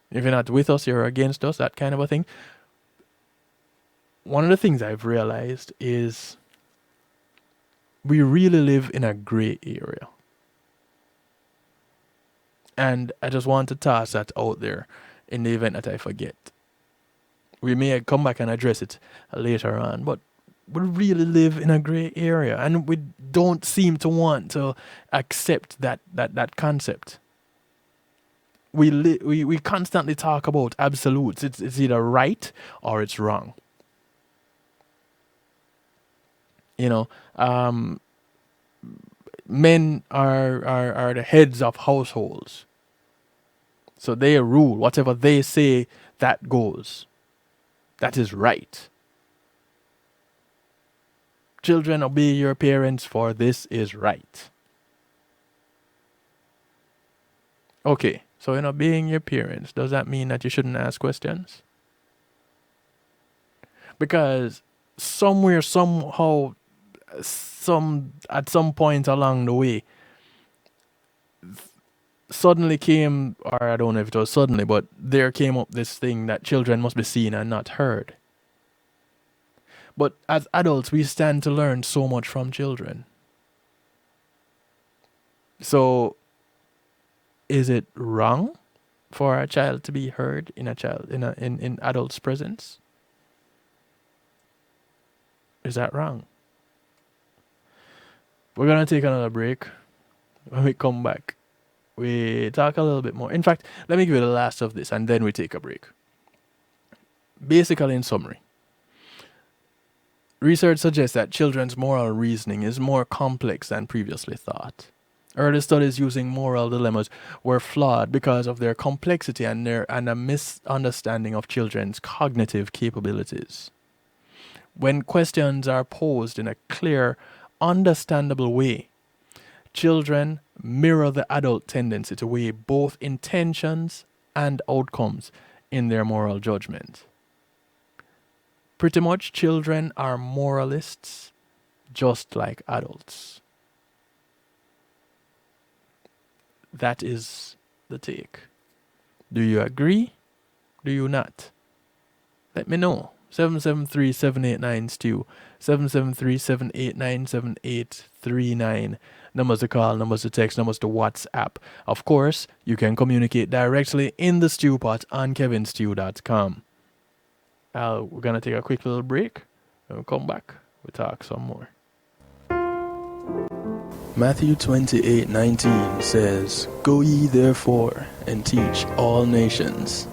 If you're not with us, you're against us, that kind of a thing. One of the things I've realized is we really live in a gray area. And I just want to toss that out there in the event that I forget. We may come back and address it later on, but we really live in a gray area, and we don't seem to want to accept that concept. We constantly talk about absolutes. It's either right or it's wrong. Men are the heads of households. So they rule. Whatever they say, that goes. That is right. Children, obey your parents, for this is right. Okay, so in obeying your parents, does that mean that you shouldn't ask questions? Because somewhere, somehow, at some point along the way, suddenly came, or I don't know if it was suddenly, but there came up this thing that children must be seen and not heard. But as adults, we stand to learn so much from children. So, is it wrong for a child to be heard in adult's presence? Is that wrong? We're gonna take another break. When we come back, we talk a little bit more. In fact, let me give you the last of this, and then we take a break. Basically, in summary, research suggests that children's moral reasoning is more complex than previously thought. Early studies using moral dilemmas were flawed because of their complexity and a misunderstanding of children's cognitive capabilities. When questions are posed in a clear, understandable way, children mirror the adult tendency to weigh both intentions and outcomes in their moral judgment. Pretty much, children are moralists just like adults. That is the take. Do you agree? Do you not? Let me know. 773-789-STEW, 773-789-7839. Numbers to call, numbers to text, numbers to WhatsApp. Of course, you can communicate directly in the stew pot on kevinstew.com. We're going to take a quick little break, and we'll come back. We'll talk some more. Matthew 28:19 says, "Go ye therefore and teach all nations."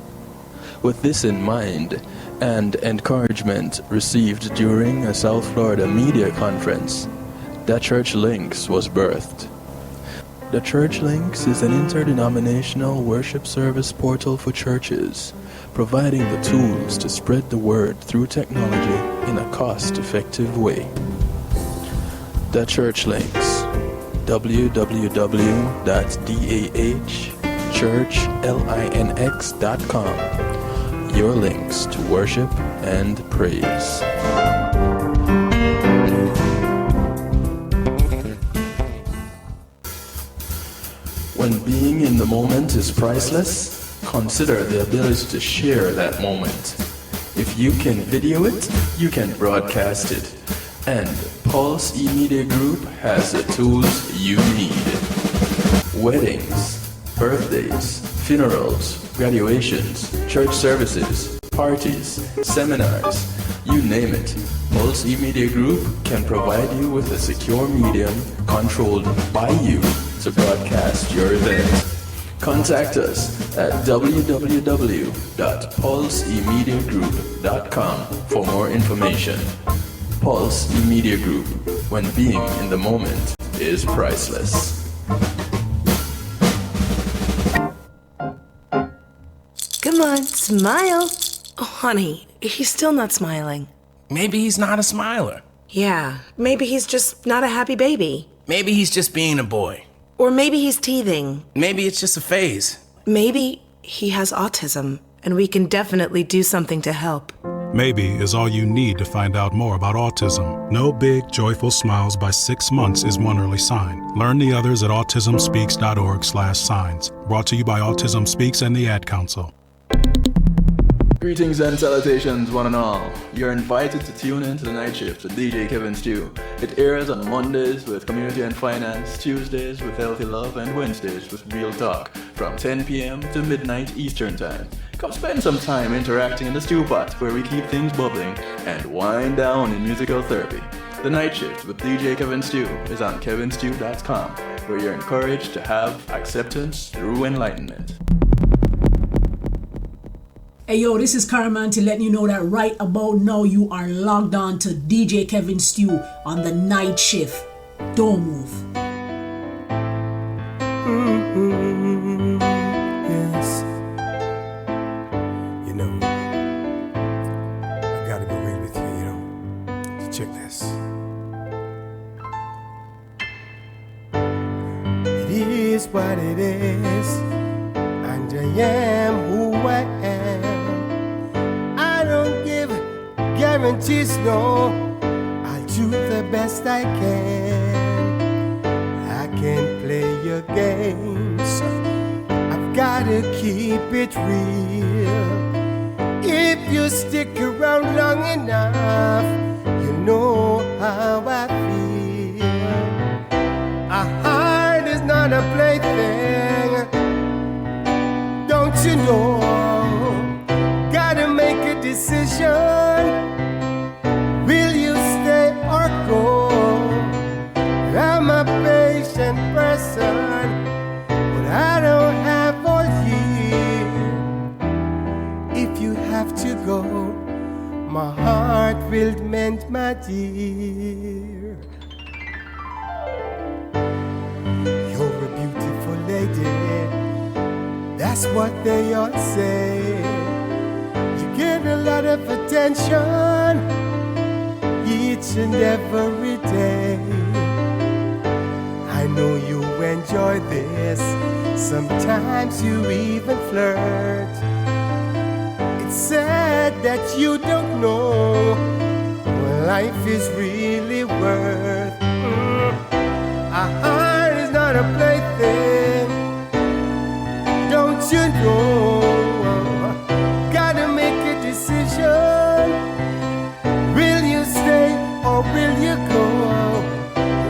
With this in mind, and encouragement received during a South Florida media conference, The Church Links was birthed. The Church Links is an interdenominational worship service portal for churches, providing the tools to spread the word through technology in a cost-effective way. The Church Links, www.dahchurchlinx.com. Your links to worship and praise. When being in the moment is priceless, consider the ability to share that moment. If you can video it, you can broadcast it. And Pulse E-Media Group has the tools you need. weddings, birthdays, funerals, graduations, church services, parties, seminars, you name it. Pulse E-Media Group can provide you with a secure medium controlled by you to broadcast your event. Contact us at www.pulseemediagroup.com for more information. Pulse E-Media Group, when being in the moment is priceless. Come on, smile. Oh, honey, he's still not smiling. Maybe he's not a smiler. Yeah, maybe he's just not a happy baby. Maybe he's just being a boy. Or maybe he's teething. Maybe it's just a phase. Maybe he has autism, and we can definitely do something to help. Maybe is all you need to find out more about autism. No big, joyful smiles by 6 months is one early sign. Learn the others at autismspeaks.org/signs. Brought to you by Autism Speaks and the Ad Council. Greetings and salutations, one and all. You're invited to tune in to the Night Shift with DJ Kevin Stew. It airs on Mondays with Community and Finance, Tuesdays with Healthy Love, and Wednesdays with Real Talk from 10 p.m. to midnight Eastern Time. Come spend some time interacting in the stew pot where we keep things bubbling and wind down in musical therapy. The Night Shift with DJ Kevin Stew is on kevinstew.com, where you're encouraged to have acceptance through enlightenment. Hey yo, this is Caraman to let you know that right about now you are logged on to DJ Kevin Stew on the Night Shift. Don't move. Yes. You know, I gotta be real with you, So check this. It is what it is, and I am who I am. I don't give guarantees, no. I'll do the best I can. I can't play your games. I've gotta keep it real. If you stick around long enough, you know how I feel. A heart is not a plaything. Don't you know? Gotta make a decision. Will you stay or go? I'm a patient person, but I don't have all year. If you have to go, my heart will mend, my dear. You're a beautiful lady, that's what they all say. You get a lot of attention each and every day. I know you enjoy this, sometimes you even flirt. It's sad that you don't know what life is really worth. A heart is not a plaything, don't you know? Gotta make a decision. Will you stay or will you go?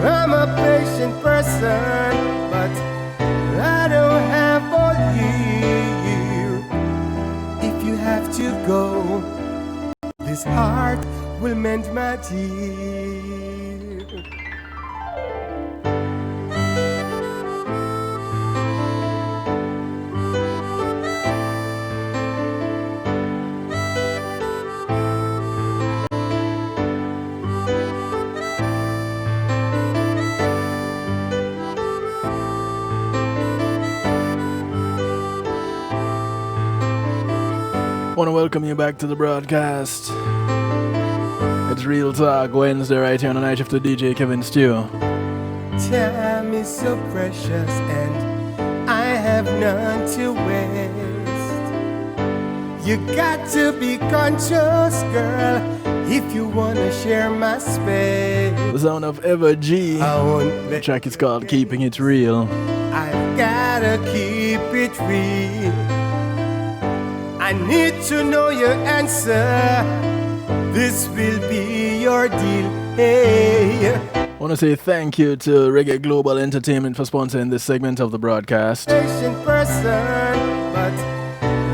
I'm a patient person, but I don't have all year. If you have to go, this heart will mend, my dear. Want to welcome you back to the broadcast. It's Real Talk Wednesday right here on the Night Shift with DJ Kevin Stew. Time is so precious and I have none to waste. You got to be conscious, girl, if you want to share my space. The sound of Ever G. The track is called Keeping It Real. I've gotta keep it real. I need to know your answer. This will be your deal. Hey. want to say thank you to Reggae Global Entertainment for sponsoring this segment of the broadcast. Patient person, but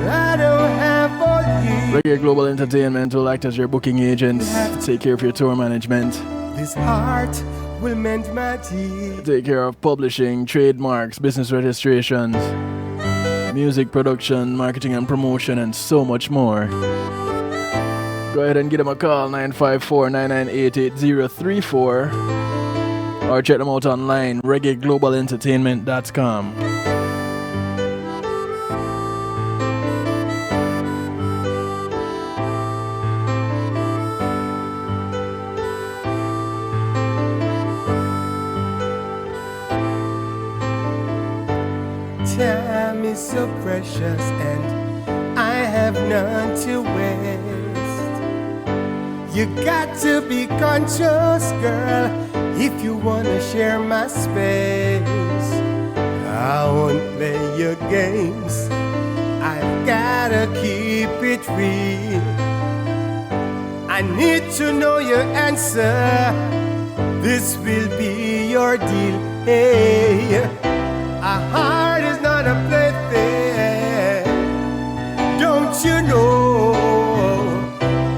I don't have all you. Reggae Global Entertainment will act as your booking agents to take care of your tour management. This heart will mend my teeth. Take care of publishing, trademarks, business registrations, music production, marketing and promotion, and so much more. Go ahead and give them a call, 954-998-8034, or check them out online, reggaeglobalentertainment.com. Time is so precious and I have none to waste. You got to be conscious, girl, if you wanna share my space. I won't play your games, I've gotta keep it real. I need to know your answer, this will be your deal. Hey, a heart is not a plaything, don't you know?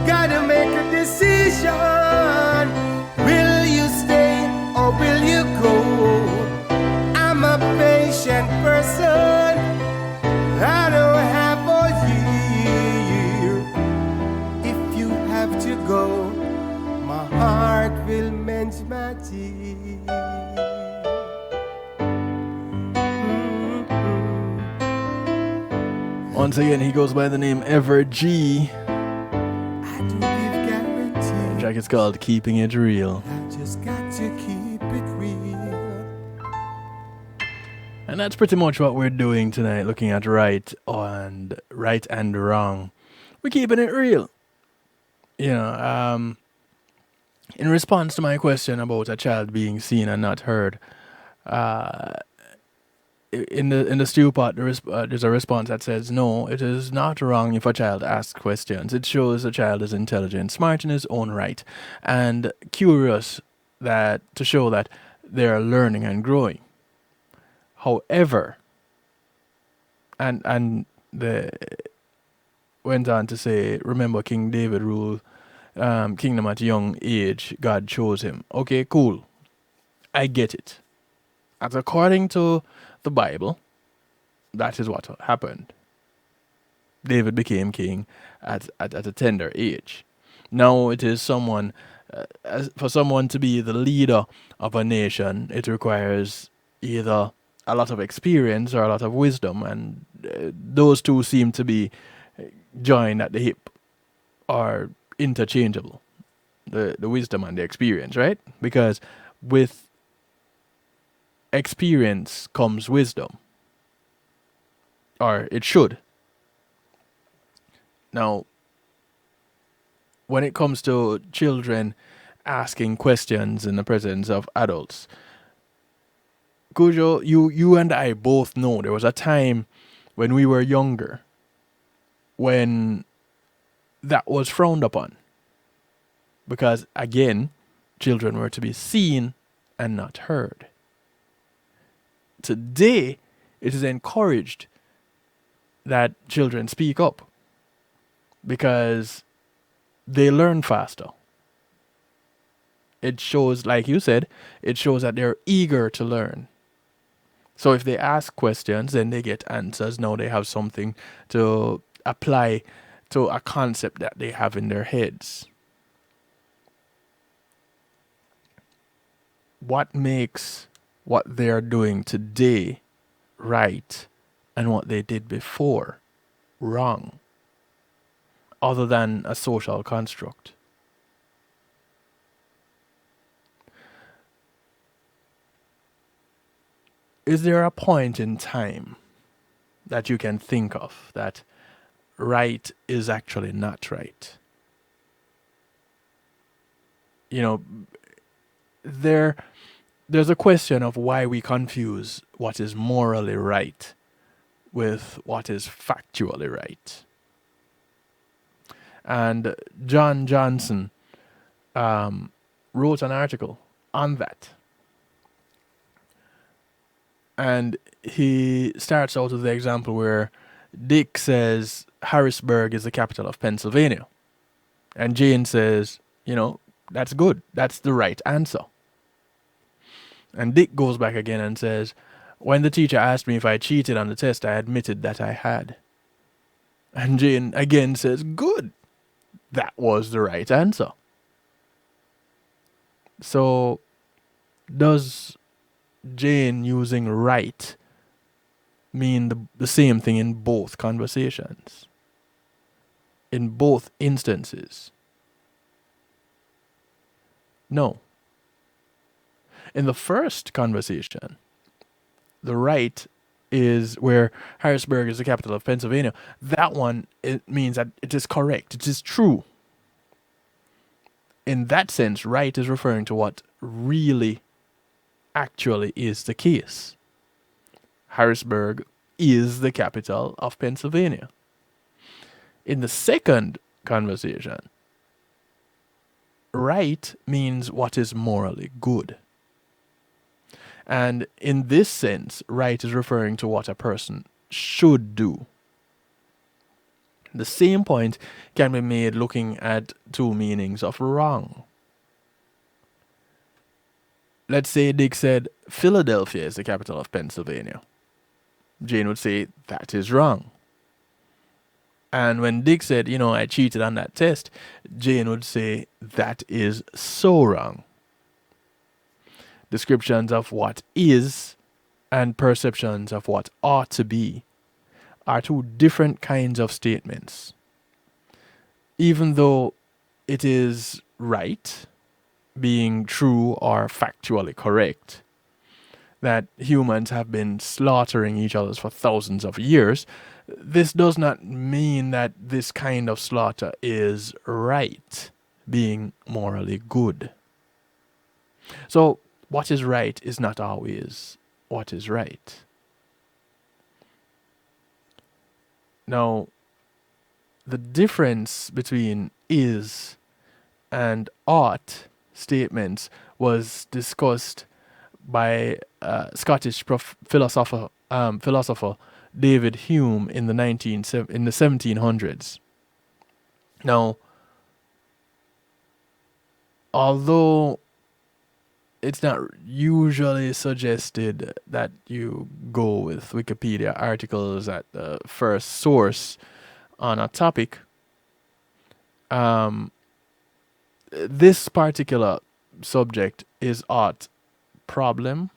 Gotta make a decision. Will you stay or will you go? I'm a patient person, I don't have all year. If you have to go, my heart will mend my teeth. Once again, he goes by the name Ever G. The track is called Keeping It Real. Just got to keep it real. And that's pretty much what we're doing tonight, looking at right and wrong. We're keeping it real. You know, in response to my question about a child being seen and not heard, in the stew pot, there's a response that says, no, it is not wrong if a child asks questions. It shows a child is intelligent, smart in his own right, and curious to show that they are learning and growing. However, and the went on to say, remember King David ruled kingdom at a young age, God chose him. Okay, cool. I get it. As according to the Bible, that is what happened. David became king at a tender age. Now it is for someone to be the leader of a nation, it requires either a lot of experience or a lot of wisdom, and those two seem to be joined at the hip, or interchangeable, the wisdom and the experience, right? Because with experience comes wisdom, or it should. Now, when it comes to children asking questions in the presence of adults, Kujo, you and I both know there was a time when we were younger when that was frowned upon. Because, again, children were to be seen and not heard. Today, it is encouraged that children speak up because they learn faster. It shows, like you said, it shows that they're eager to learn. So if they ask questions, then they get answers. Now they have something to apply to a concept that they have in their heads. What makes what they're doing today right and what they did before wrong, other than a social construct? Is there a point in time that you can think of that right is actually not right? You know, there's a question of why we confuse what is morally right with what is factually right. And John Johnson wrote an article on that. And he starts out with the example where Dick says Harrisburg is the capital of Pennsylvania. And Jane says, that's good. That's the right answer. And Dick goes back again and says, when the teacher asked me if I cheated on the test, I admitted that I had. And Jane again says, good. That was the right answer. So, does Jane using right mean the same thing in both conversations? In both instances? No. In the first conversation, the right is where Harrisburg is the capital of Pennsylvania. That one, it means that it is correct. It is true. In that sense, right is referring to what really actually is the case. Harrisburg is the capital of Pennsylvania. In the second conversation, right means what is morally good. And in this sense, right is referring to what a person should do. The same point can be made looking at two meanings of wrong. Let's say Dick said, Philadelphia is the capital of Pennsylvania. Jane would say, that is wrong. And when Dick said, I cheated on that test, Jane would say, that is so wrong. Descriptions of what is and perceptions of what ought to be are two different kinds of statements. Even though it is right, being true or factually correct, that humans have been slaughtering each other for thousands of years, this does not mean that this kind of slaughter is right, being morally good. So, what is right is not always what is right. Now, the difference between is and ought statements was discussed by Scottish philosopher David Hume in the 1700s. Now, although it's not usually suggested that you go with Wikipedia articles at the first source on a topic, this particular subject is ought problem,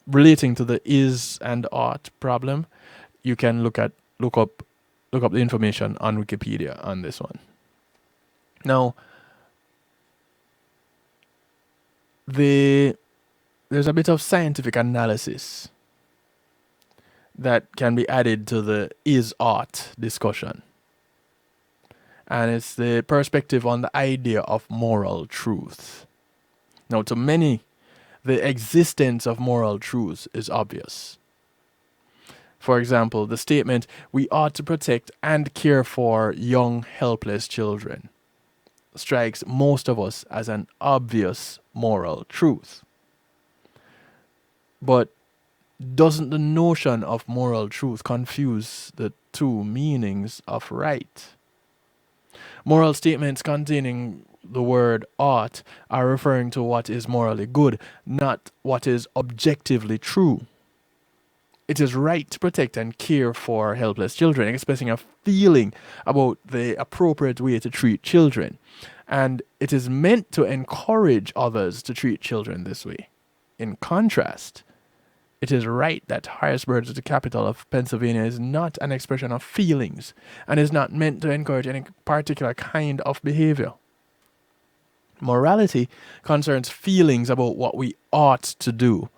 relating to the is and ought problem. You can look up the information on Wikipedia on this one. Now, there's a bit of scientific analysis that can be added to the is ought discussion. And it's the perspective on the idea of moral truth. Now, to many, the existence of moral truth is obvious. For example, the statement, we ought to protect and care for young, helpless children, strikes most of us as an obvious moral truth. But doesn't the notion of moral truth confuse the two meanings of right? Moral statements containing the word ought are referring to what is morally good, not what is objectively true. It is right to protect and care for helpless children, expressing a feeling about the appropriate way to treat children. And it is meant to encourage others to treat children this way. In contrast, it is right that Harrisburg, the capital of Pennsylvania, is not an expression of feelings and is not meant to encourage any particular kind of behavior. Morality concerns feelings about what we ought to do,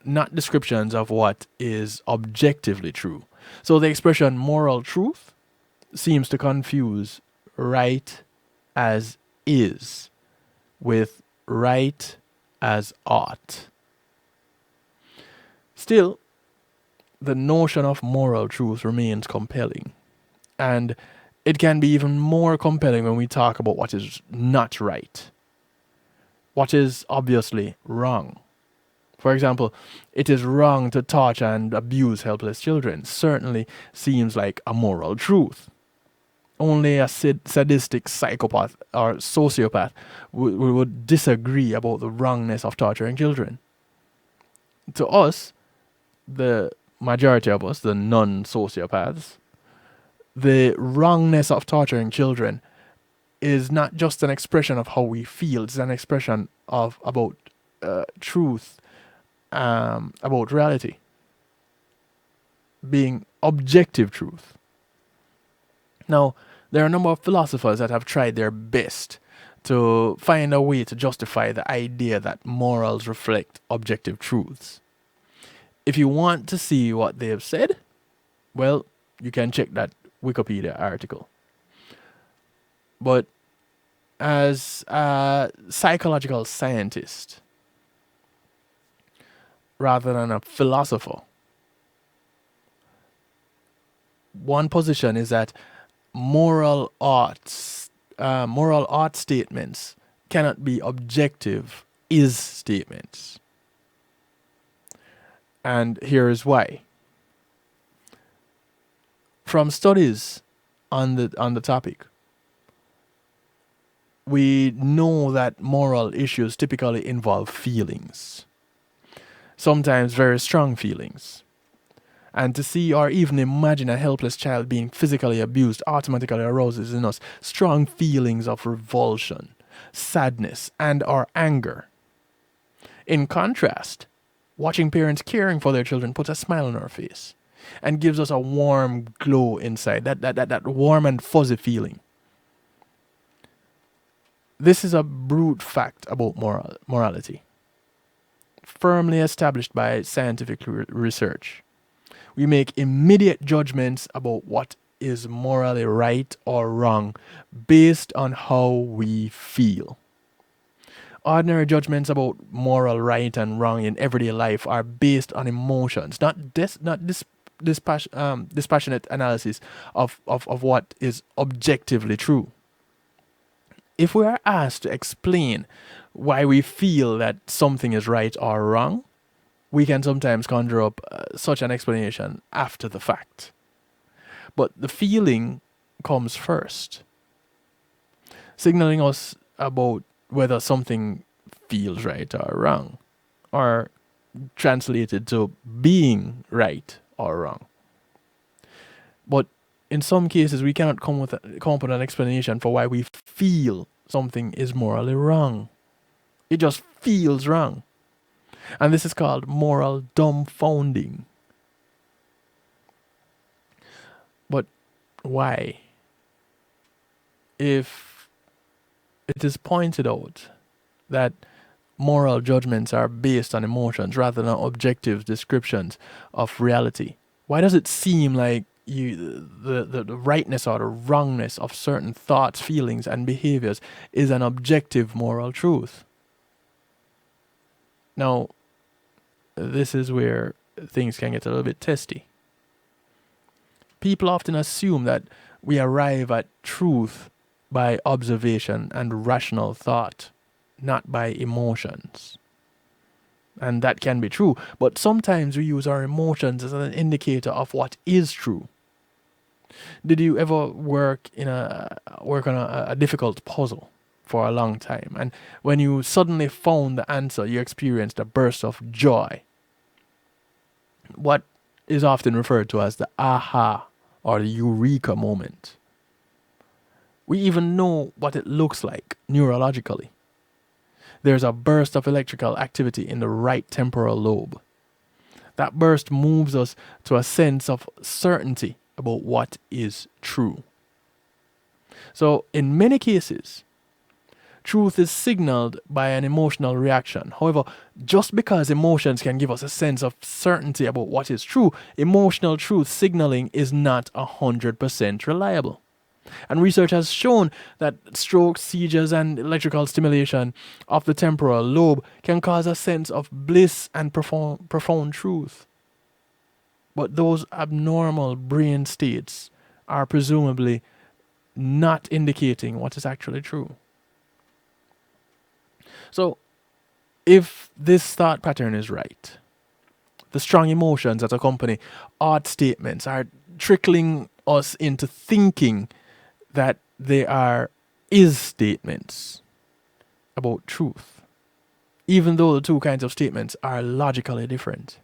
not descriptions of what is objectively true. So the expression moral truth seems to confuse right as is with right as ought. Still, the notion of moral truth remains compelling, and it can be even more compelling when we talk about what is not right. what is obviously wrong. For example, it is wrong to torture and abuse helpless children. Certainly seems like a moral truth. Only a sadistic psychopath or sociopath would disagree about the wrongness of torturing children. To us, the majority of us, the non-sociopaths, the wrongness of torturing children is not just an expression of how we feel, it's an expression of about truth, about reality, being objective truth. Now, there are a number of philosophers that have tried their best to find a way to justify the idea that morals reflect objective truths. If you want to see what they have said, well, you can check that Wikipedia article. But as a psychological scientist, rather than a philosopher, one position is that moral art statements cannot be objective is statements. And here is why. From studies on the topic, we know that moral issues typically involve feelings, sometimes very strong feelings. And to see or even imagine a helpless child being physically abused automatically arouses in us strong feelings of revulsion, sadness, and or anger. In contrast, watching parents caring for their children puts a smile on our face and gives us a warm glow inside, that warm and fuzzy feeling. This is a brute fact about morality, firmly established by scientific research. We make immediate judgments about what is morally right or wrong based on how we feel. Ordinary judgments about moral right and wrong in everyday life are based on emotions, not dispassionate analysis of what is objectively true. If we are asked to explain why we feel that something is right or wrong, we can sometimes conjure up such an explanation after the fact. But the feeling comes first, signaling us about whether something feels right or wrong, or translated to being right or wrong. But in some cases, we cannot come up with an explanation for why we feel something is morally wrong. It just feels wrong. And this is called moral dumbfounding. But why? If it is pointed out that moral judgments are based on emotions rather than objective descriptions of reality, why does it seem like the rightness or the wrongness of certain thoughts, feelings, and behaviors is an objective moral truth? Now, this is where things can get a little bit testy. People often assume that we arrive at truth by observation and rational thought, not by emotions. And that can be true, but sometimes we use our emotions as an indicator of what is true. Did you ever work on a difficult puzzle for a long time, and when you suddenly found the answer, you experienced a burst of joy? What is often referred to as the aha or the eureka moment. We even know what it looks like neurologically. There's a burst of electrical activity in the right temporal lobe. That burst moves us to a sense of certainty about what is true. So, in many cases, truth is signaled by an emotional reaction. However, just because emotions can give us a sense of certainty about what is true, emotional truth signaling is not 100% reliable. And research has shown that strokes, seizures, and electrical stimulation of the temporal lobe can cause a sense of bliss and profound truth. But those abnormal brain states are presumably not indicating what is actually true. So, If this thought pattern is right, the strong emotions that accompany art statements are trickling us into thinking that they are is statements about truth, even though the two kinds of statements are logically different.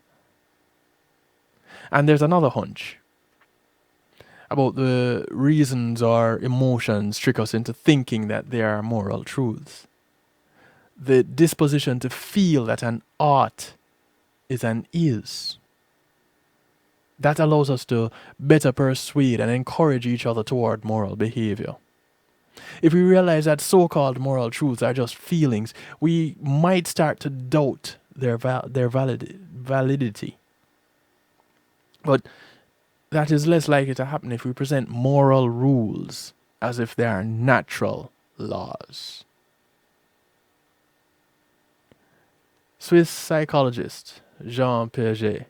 And there's another hunch about the reasons our emotions trick us into thinking that they are moral truths. The disposition to feel that an art is an is. That allows us to better persuade and encourage each other toward moral behavior. If we realize that so-called moral truths are just feelings, we might start to doubt their validity. But that is less likely to happen if we present moral rules as if they are natural laws. Swiss psychologist Jean Piaget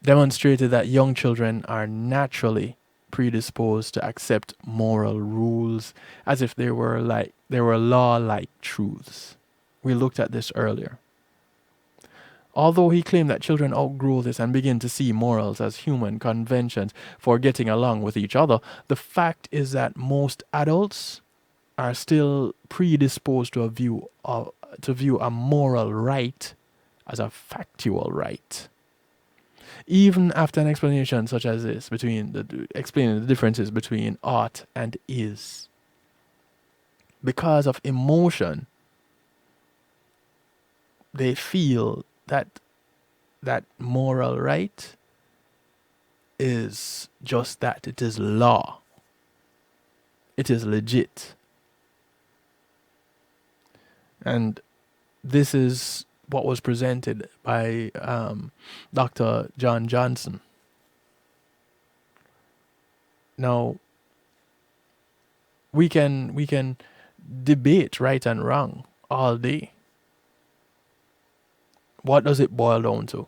demonstrated that young children are naturally predisposed to accept moral rules as if they were law-like truths. We looked at this earlier. Although he claimed that children outgrow this and begin to see morals as human conventions for getting along with each other, the fact is that most adults are still predisposed to view a moral right as a factual right. Even after an explanation such as this, explaining the differences between art and is. Because of emotion, they feel that moral right is just that. It is law. It is legit. And this is what was presented by Dr. John Johnson. Now, we can debate right and wrong all day. What does it boil down to?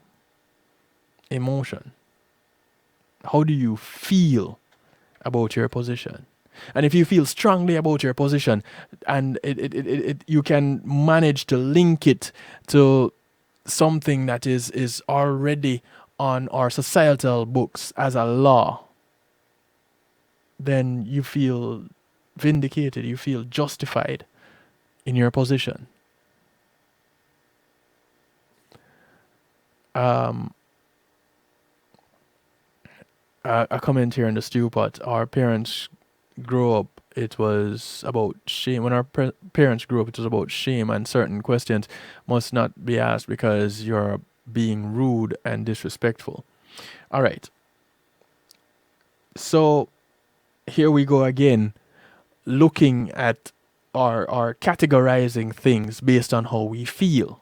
Emotion. How do you feel about your position? And if you feel strongly about your position and you can manage to link it to something that is already on our societal books as a law, then you feel vindicated, you feel justified in your position. A comment here in the stew pot. Our parents grew up, it was about shame. When our parents grew up, it was about shame, and certain questions must not be asked because you're being rude and disrespectful. All right. So here we go again, looking at our categorizing things based on how we feel.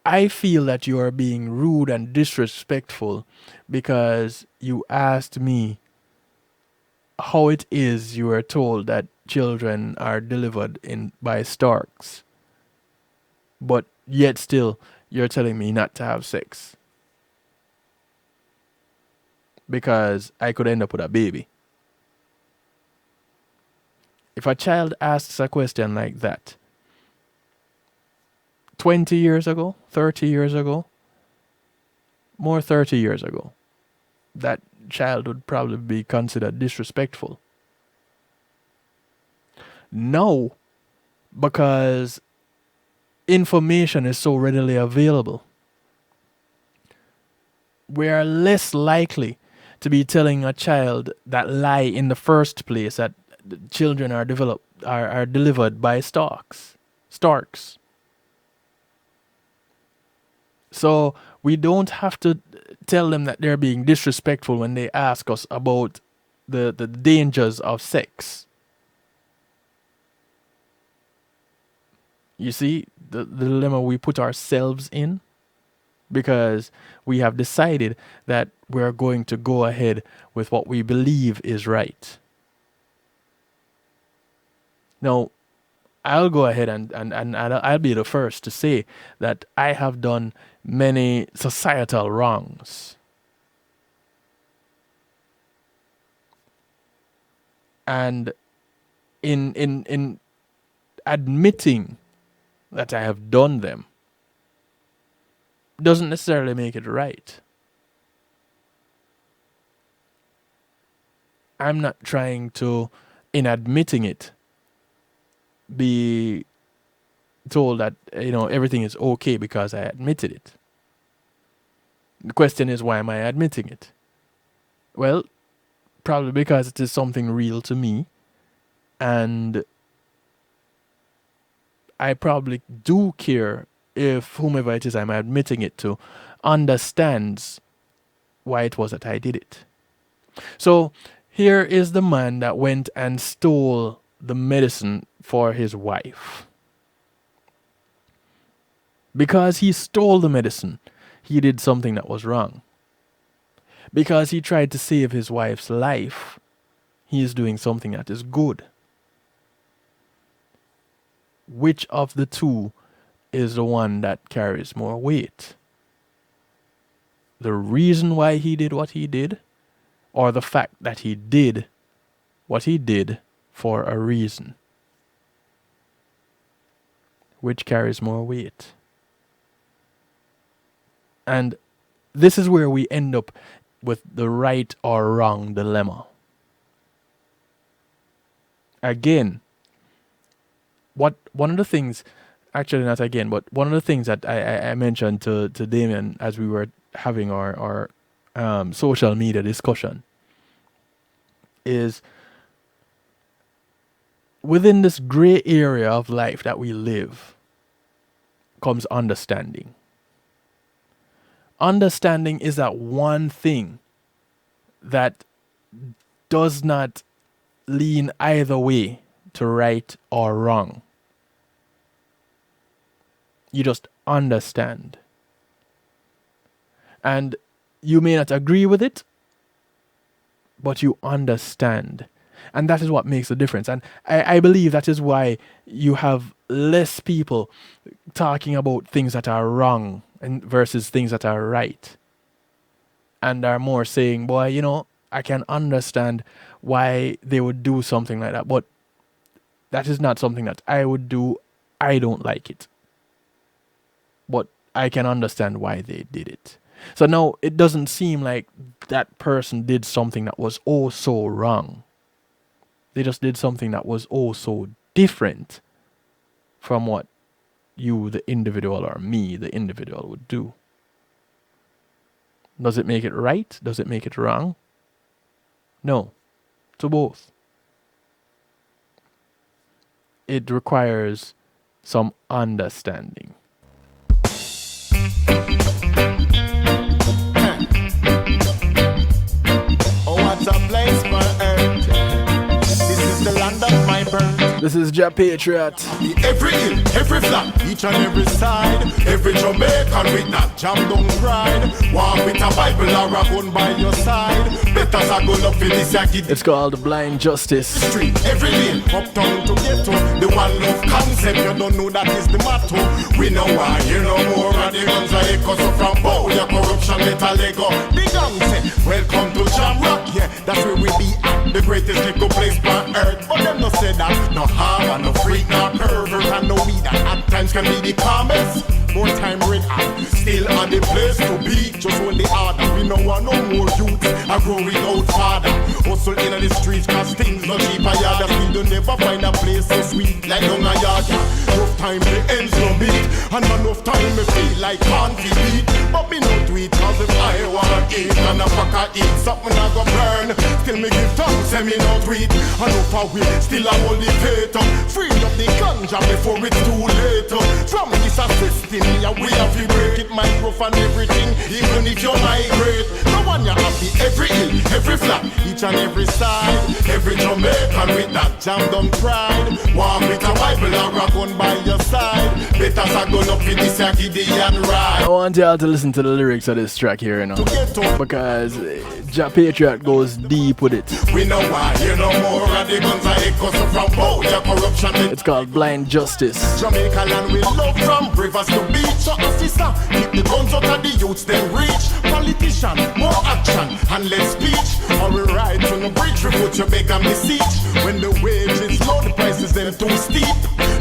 I feel that you are being rude and disrespectful because you asked me how it is you were told that children are delivered by storks, but yet still you're telling me not to have sex because I could end up with a baby. If a child asks a question like that 20 years ago, 30 years ago, more 30 years ago, that child would probably be considered disrespectful. No, because information is so readily available, we are less likely to be telling a child that lie in the first place, that children are delivered by storks. So we don't have to tell them that they're being disrespectful when they ask us about the dangers of sex. You see the dilemma we put ourselves in, because we have decided that we're going to go ahead with what we believe is right. Now, I'll go ahead and I'll be the first to say that I have done many societal wrongs. And admitting that I have done them doesn't necessarily make it right. I'm not trying to, in admitting it, be told that, everything is okay because I admitted it. The question is, why am I admitting it? Well, probably because it is something real to me, and I probably do care if whomever it is I'm admitting it to understands why it was that I did it. So here is the man that went and stole the medicine for his wife. Because he stole the medicine, he did something that was wrong. Because he tried to save his wife's life, he is doing something that is good. Which of the two is the one that carries more weight? The reason why he did what he did, or the fact that he did what he did for a reason? Which carries more weight? And this is where we end up with the right or wrong dilemma. Again, one of the things, actually not again, but one of the things that I mentioned to Damien as we were having our social media discussion is, within this gray area of life that we live comes understanding. Understanding is that one thing that does not lean either way to right or wrong. You just understand. And you may not agree with it, but you understand. And that is what makes the difference. And I believe that is why you have less people talking about things that are wrong and versus things that are right. And are more saying, boy, I can understand why they would do something like that, but that is not something that I would do. I don't like it. But I can understand why they did it. So now it doesn't seem like that person did something that was oh so wrong. They just did something that was oh so different from what you, the individual, or me, the individual, would do. Does it make it right? Does it make it wrong? No. To both. It requires some understanding. Oh, what a place for earth. This is the land of my birth. This is Ja Patriot. Every hill, every flat, each and every side. Every Jamaican with that jam don't pride. Walk with a Bible or a gun by your side. Better a gun up in this yakid. It's called Blind Justice. Street, every lane, uptown to ghetto. The one love concept, you don't know that is the motto. We know why, you know more of the guns are echo. So from bow, your corruption let a lego. The gang say, welcome to Jam Rock. Yeah, that's where we be at. The greatest little place on earth. But them no say that, no harm and no freak, no pervert and no weed that at times can be the calmest. More time red hot, still on the place to be. Just hold the order, we no want no more youth. I grow without father. Hustle in the streets cause things no cheaper. Yeah, the still don't never find a place so sweet like down a yard. Enough time the ends no beat, and enough time me feel like can't be beat. But me no tweet cause if I want eat and a fuck I eat something I go burn. Still me give thanks and me no tweet. Enough I will still I hold the faith. Free up the ganja before it's too late. From this assisting me a way of you break it, microphone everything, even if you're migrate. No one you happy every hill, every flat, each and every side. Every Jamaican with that jam done pride. Walk with a Bible or a gun by your side. Better a gun up in this Gideon ride. I want y'all to listen to the lyrics of this track here, because Ja Patriot goes deep with it. We know why, you know more of the guns are echoes from bow, your corruption. It's called Blind Justice. Jamaica land we love from rivers to beach. So officer, keep the guns out of the youths then reach. politician, more action and less speech. Or we ride to no bridge, refute your beg and beseech. When the wage is low, the prices them too steep.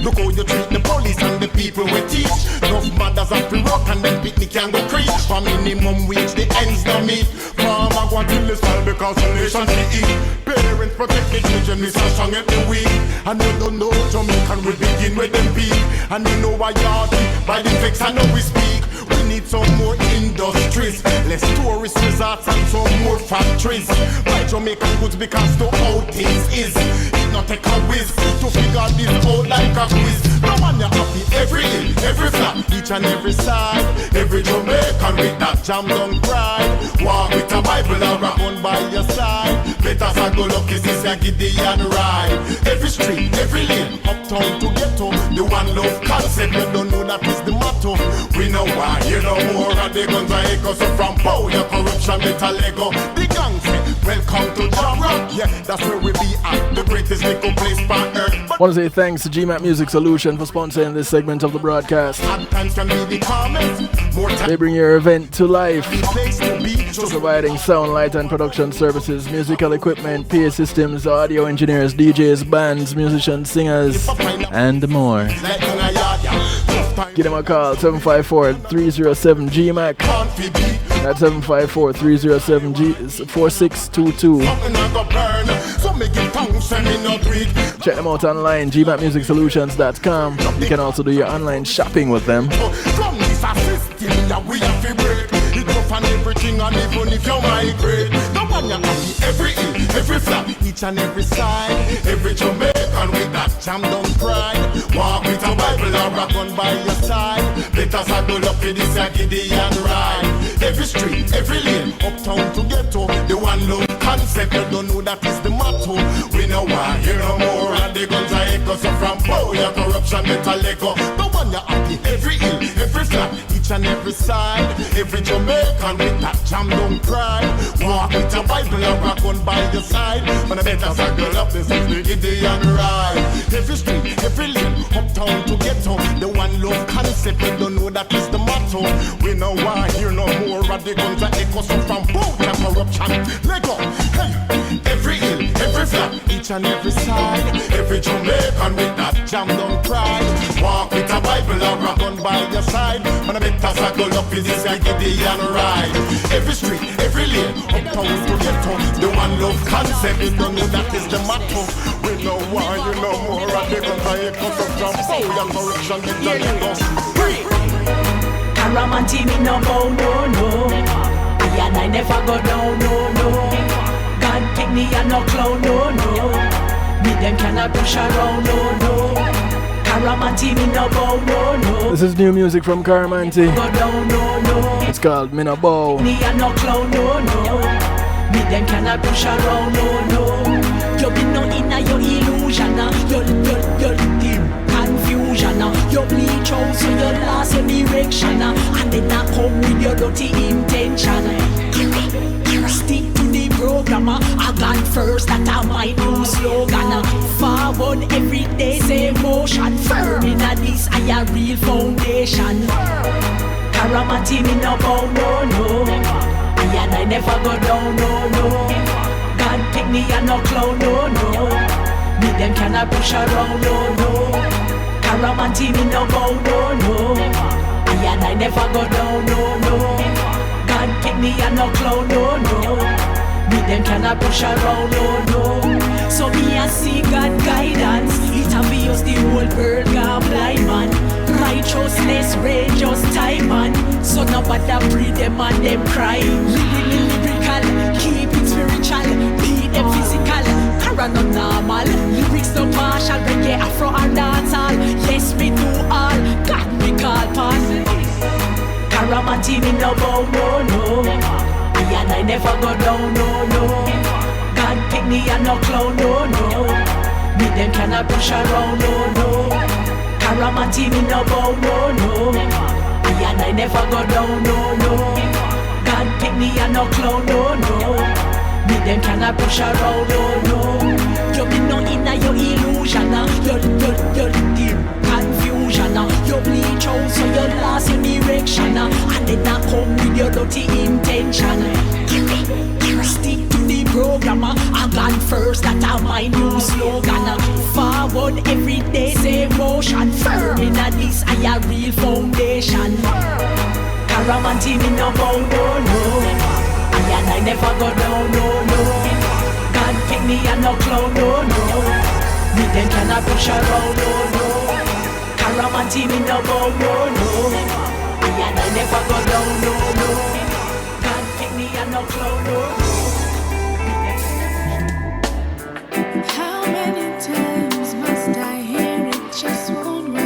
Look how you treat the police and the people we teach. Enough mothers have to work and then picnic can go creep. For minimum wage, the ends don't meet. Farmer want to live well because the nation she eat. Parents protect the children, we so strong every week. And you don't know Jamaican, we begin with them peak. And you know why y'all by the flex I know we speak. We need some more industries, less tourist resorts and some more factories. Buy Jamaican goods because the how things is. It not take a whiz to figure this out like a quiz. No man you happy every in, every flat, each and every side. Every Jamaican with that jam don't cry. Walk with a Bible or a gun by your side. Better say go lucky since you Gideon ride. Every street, every lane, uptown to ghetto. The one love concept, you don't know that is the motto. We know why, you know more of the guns are echoes from power, your corruption, metal Lego. The gang say, welcome to Jara. Yeah, that's where we be at, the greatest nickel place on earth. I want to say thanks to GMAT Music Solution for sponsoring this segment of the broadcast. They bring your event to life, providing sound, light and production services, musical equipment, PA systems, audio engineers, DJs, bands, musicians, singers, and more. Give them a call, 754-307-GMAC. That's 754-307-4622. Check them out online, gmatmusicsolutions.com. You can also do your online shopping with them. And everything, and even if you migrate, no one you happy every in, every flat, each and every side. Every Jamaican with that jam don't cry. Walk with a Bible or a gun by your side. Better saddle up in this Gideon ride. Every street, every lane, uptown to ghetto. The one love concept, you don't know that is the motto. We know why, you know more, and the guns are echoes from power, your corruption, metal Lego. No one you happy every in, every flat, each and every side. Every Jamaican with that jam don't cry. Walk with a Bible or a gun by your side. But I better circle up this is the Gideon ride. Every street, every lane, uptown to ghetto. The one love concept, you don't know that is the motto. We know why, you know more of the guns that echoes from both and corruption. Lego, hey, every hill, every flat, each and every side. Every Jamaican with that jam don't cry. Walk with a Bible or a gun by your side. But I better circle up this is the Gideon ride. Every street, every lane, uptown to ghetto. The one love concept, you don't know that is the motto. We know why, you know more of the guns that echoes from both and corruption. Caramanti me no bow, no. And I never go down, no. God pick me and no clown, no. Me them cannot push around, no. Caramanti me no bow, no. This is new music from Caramanti. Go down, no. It's called Me No Bow. Me and no clown, no. Me them cannot push around, no. You be no inna your illusion, your confusion, you bleach out so you lost your direction, and then I come with your dirty intention. Stick to the program, I got first, that I my new slogan. Forward every day, same motion, firm in this I a real foundation. Caramanti me no bow, no. And I never go down, no. God pick me and no clown, no. Me them cannot push around, no. Caramanti me no bow, no. And I never go down, no. God pick me and no clown, no. Me them cannot push around, no. So me a see God guidance. It obvious the whole world gone blind, man. Righteousness, just time, man. So nobody breathe them and them crying. Lyrical, keep it spiritual. Beat them physical, paranormal. Lyrics no partial, reggae, afro and dancehall. Yes, me do all, God me call pan. Caramanti me no bow, no. And I never go down, no. God pick me and no clown, no. Me them cannot push around, no. Caramanti me no bow, no. And I never go down, no. God pick me and no clown, no. Me them cannot push around, no. You be no inna your illusion, your confusion. devotion. You bleach out so you lost your direction, and then I come with your dirty intention. Stick to the program, I got first, that's my new slogan. Forward every day, same motion. Firm in this, I a real foundation. Caravan team in no bow, no. I never go down, no. God pick me and no clown, no. Me them cannot push around, no. Caravan team in no bow, no. I never go down, no. God pick me and no clown, no. How many times must I hear it? Just won't work. I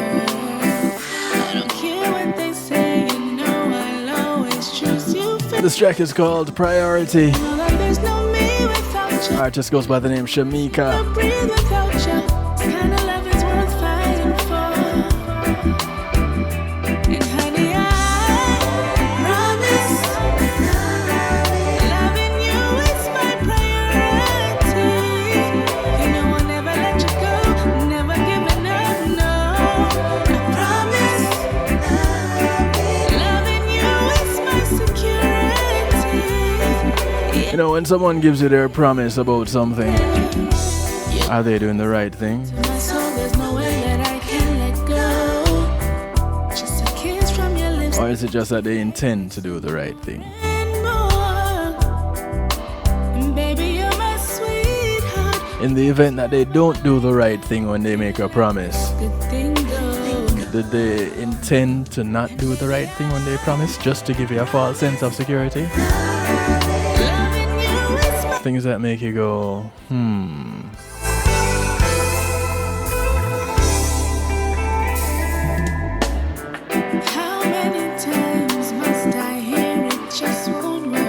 don't care what they say, you know I'll always choose you. This track is called Priority. Know that there's no me without you. Artist goes by the name Shamika. Can't breathe without you. This kind of love is worth fighting for. And honey, I promise loving you is my priority. You know I'll never let you go, never giving up, no. I promise loving you is my security. You know, when someone gives you their promise about something, are they doing the right thing? My soul, there's no way that I can let go. Just a kiss from your lips Or is it just that they intend to do the right thing? and more. And baby, you're my sweetheart. In the event that they don't do the right thing when they make a promise, Good thing goes. did they intend to not do the right thing when they promise just to give you a false sense of security? Things that make you go, How many times must I hear it? Just won't work. I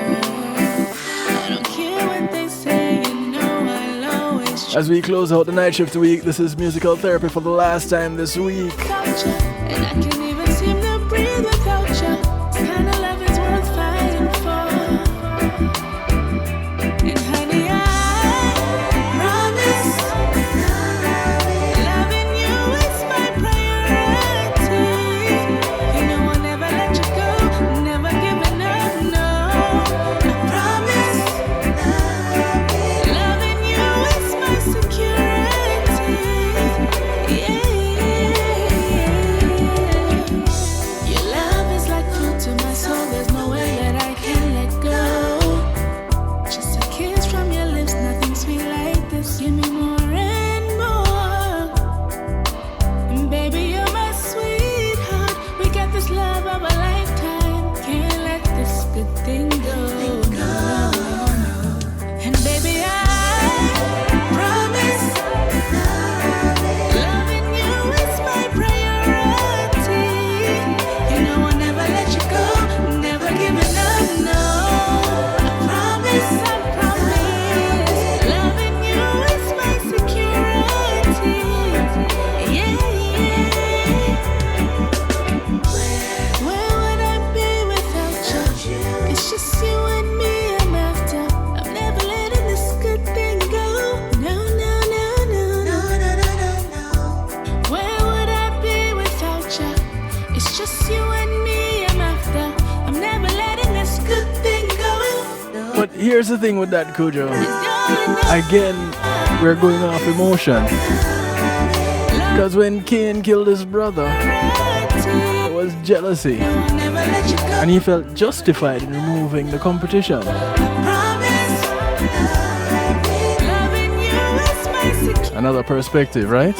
don't care what they say, you know I'll always As we close out the night shift week, this is musical therapy for the last time this week. without you. And I can't even seem to breathe without you. This kind of love is worth fighting for. And honey, I promise loving you is my priority. You know I'll never let you go, never giving up, no. I promise loving you is my security. Your love is like food to my soul, there's no way that I can let go. Just a kiss from your lips, nothing sweet like this. Give me more and more. And baby, you're my sweetheart. We got this love of a lifetime. Can't let this good thing go. And baby, I promise loving you is my priority. You know I'll never let you go, never giving up, no. I promise, loving you is my security. Yeah. Where would I be without you? It's just you and me I'm after. I'm never letting this good thing go. No. Where would I be without you? It's just you and me I'm after. I'm never letting this good thing go. But here's the thing with that, Cujo. Again, we're going off emotion. Because when Cain killed his brother, it was jealousy. And he felt justified in removing the competition. Another perspective, right?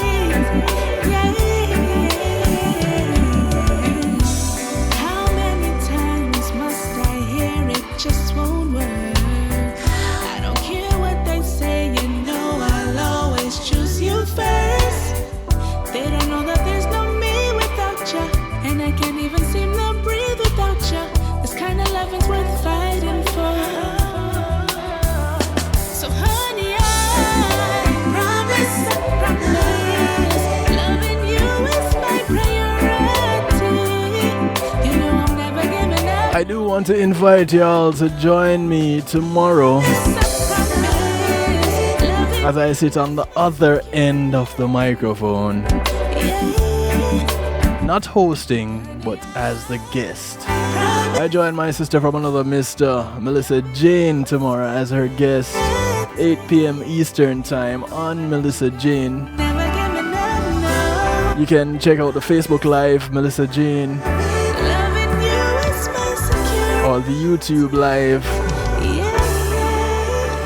How many times must I hear it? Just won't work. I don't care what they say, you know I'll always choose you first. They don't know that there's no me without you, and I can't even seem to breathe without you. This kind of love is worth fighting for. So honey, I promise, loving you is my priority. You know I'm never giving up. I do want to invite y'all to join me tomorrow as I sit on the other end of the microphone not hosting, but as the guest. I join my sister from another Mr. Melissa Jane tomorrow as her guest, 8 p.m. Eastern Time on Melissa Jane. You can check out the Facebook Live, Melissa Jane, or the YouTube Live.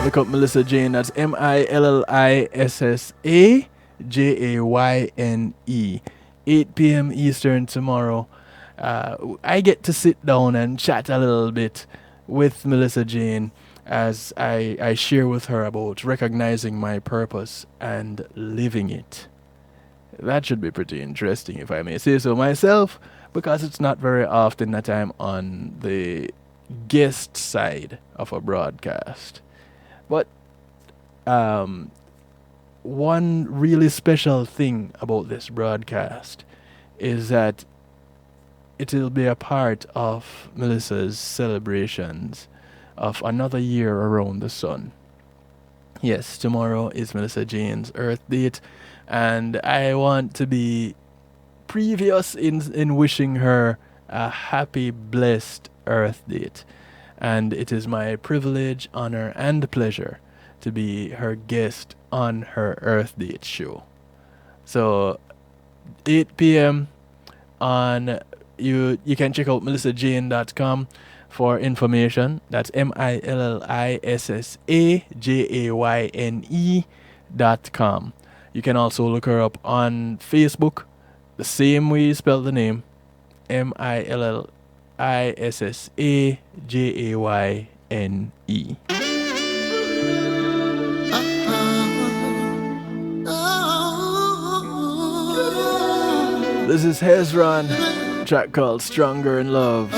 Look up Melissa Jane, that's MILLISSAJAYNE. 8 p.m. Eastern tomorrow. I get to sit down and chat a little bit with Melissa Jane as I share with her about recognizing my purpose and living it. That should be pretty interesting, if I may say so myself, because it's not very often that I'm on the guest side of a broadcast. But one really special thing about this broadcast is that it'll be a part of Melissa's celebrations of another year around the sun. Yes, tomorrow is Melissa Jane's Earth date, and I want to be previous in wishing her a happy, blessed Earth date. And it is my privilege, honor, and pleasure to be her guest on her Earth date show. So 8 p.m. on you can check out melissajane.com for information. That's MILLISSAJAYNE.com. You can also look her up on Facebook, the same way you spell the name, MILLISSAJAYNE. This is Hezron, track called Stronger in Love.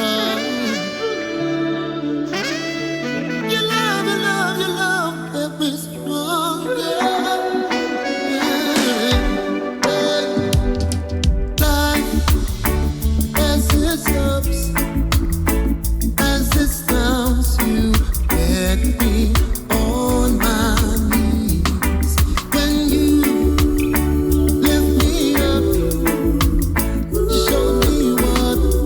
Show me what the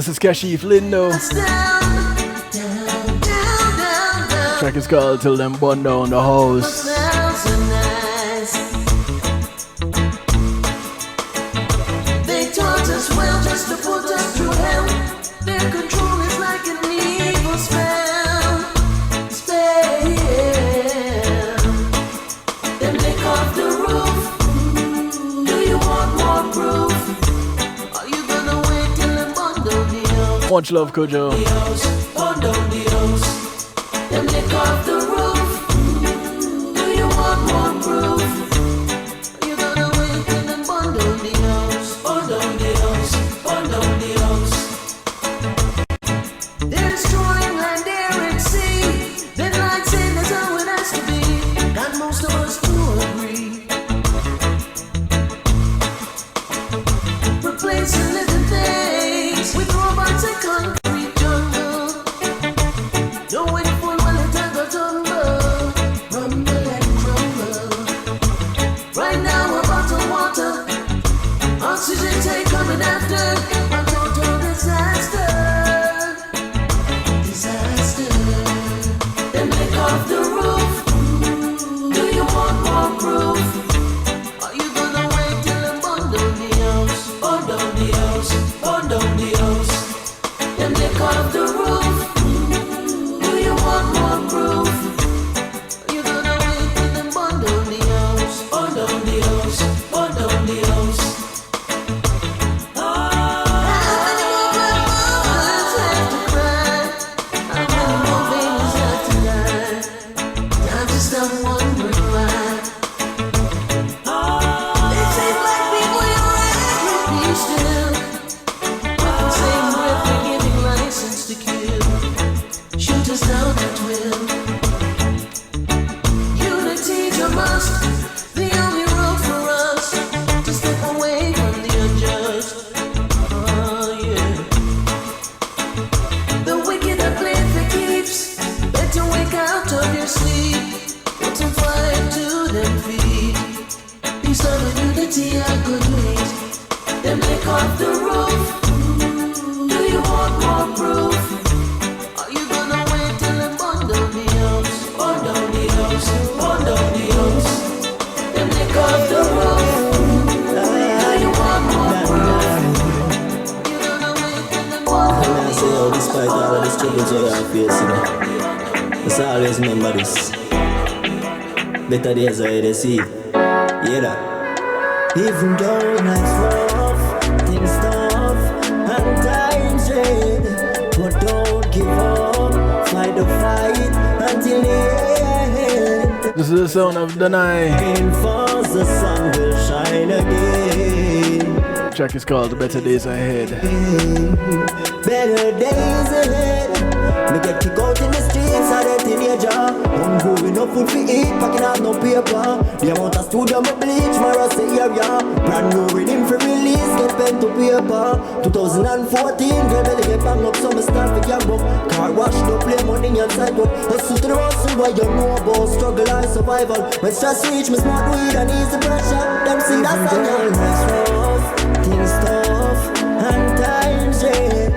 This is Kashif Lindo. Track is called Till Them Burn Down the House. They taught us well just to put us through hell. Their control is like an evil spell. Then take off the roof. Do you want more proof? Are you gonna wait till them burn down the house? Much love, Kojo. The house, burn down the house. Then take off the roof. Do you want more proof? Are you gonna wait till them burn down the house? Burn down the house, burn down the house. They're destroying land, air, and sea. Then like saying that's how it has to be. Got most of us to agree. Replacing living things with robots and concrete jungle. Knowing full well it ain't gonna tumble. Rumble and crumble. Right now we're bottled water. Oxygen tank coming after. A total disaster. Then take off the roof. Do you want more proof? Are you gonna wait till them burn down the house? Burn down the house, burn down the house. Then take off the roof. Do you want more proof? Are you gonna wait till them burn down the house? Burn down the house, burn down the house. Better days ahead, they see. Yeah, that. Even though life's rough, things tough, and times red, but don't give up. Fight the fight until the end. This is the sound of Danai. Falls, the sun will shine again. The track is called Better Days Ahead. Better days ahead. Me get kicked out in the streets of the teenager. I'm growing up food for eat, packing up no paper. The amount of studio me bleach, my rust area. Brand new rhythm for release, get pen to paper. 2014, girl belly get bang up, so me start to gamble. Car wash, no play money inside up. Hustle to the hustle, what you know about struggle and survival. When stress reach, me smart weed and ease the pressure. Them sing that song, life's rough, things tough, and times red.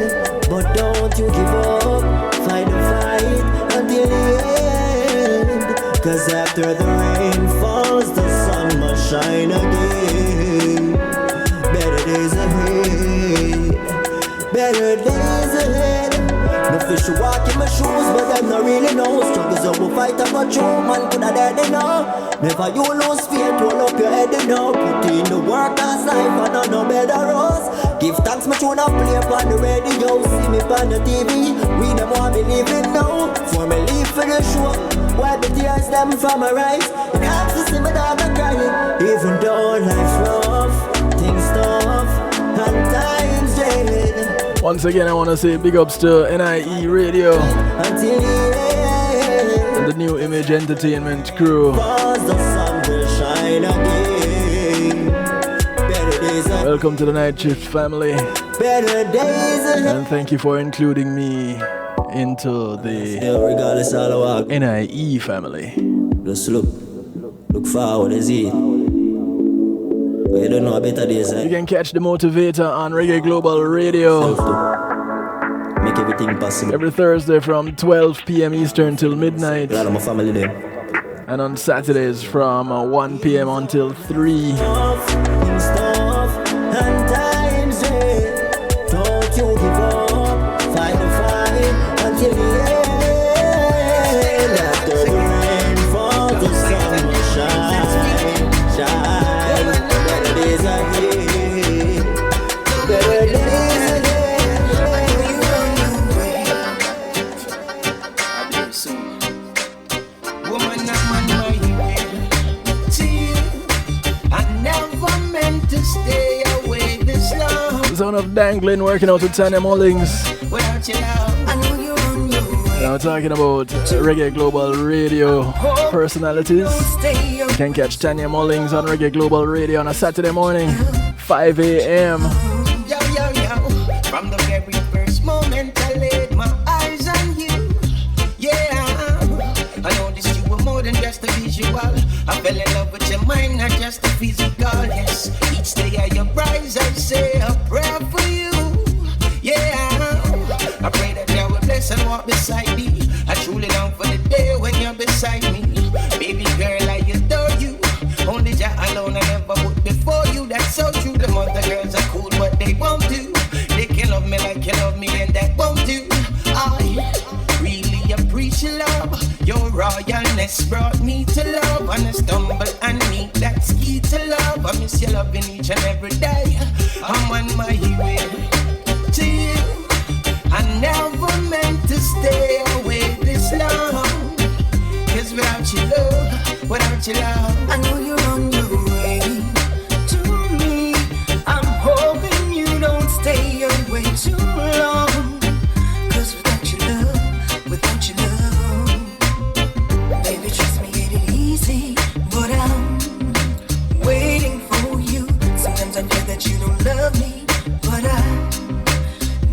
But don't you give up. Fight the fight until the end. Cause after the rain falls, the sun must shine again. Better days ahead. Better days ahead. No fish walk in my shoes, but them not really know. Struggles of a fight of a true man coulda dead they know. Never you lose faith, roll up your head you know. Put in the work as life and no better rose. Give thanks, my tune and play upon the radio. See me on the TV, we them want me living now. For me leave for the show, wipe the tears them from my eyes. It helps to see my daughter crying. Even though life's rough, things tough, and times dead. Once again, I want to say big ups to NIE Radio Until the end. and the New Image Entertainment crew. The sun will shine again. Better days ahead. Welcome to the Night Shift family. Better days ahead. And thank you for including me into the regardless all I walk. NIE family. Just look forward as it. You don't know better days ahead. You can catch the Motivator on Reggae Global Radio everything possible. Every Thursday from 12 p.m. Eastern till midnight. Glad my family there. And on Saturdays from 1 p.m. until 3. Stuff, and times, don't you give up. Fight the fight until the end. After the rain falls, the sun will shine. Better days ahead. Better days ahead. Woman, I'm on my way to you. I never meant to stay away this long. Zone of Dangling working out with Tanya Mullings. Without your love, I know you're on your way. Now talking about Reggae Global Radio personalities. You can catch Tanya Mullings on Reggae Global Radio on a Saturday morning, 5 a.m. Yo, yo, yo. From the very first moment I laid my eyes on you. Yeah, I noticed you were more than just a visual. I fell in love with your mind, not just a physical. Yes, each day I rise, I say a prayer for you. Yeah, I pray that you will bless and walk beside me. I truly long for the day when you're beside me. Baby girl, I adore you. Only Jah alone I never put before you. That's so true. The mother girls are cool, but they won't do. They can love me like you love me, and that won't do. I really appreciate love. Your royalness brought me to love. And I stumble and meet that's key to love. I miss your loving each and every day. I'm on my way to you. I never meant to stay away this long. Cause without your love, I know you're on your way to me. I'm hoping you don't stay away too long. Cause without your love, baby, trust me, it ain't easy. But I'm waiting for you. Sometimes I feel that you don't love me, but I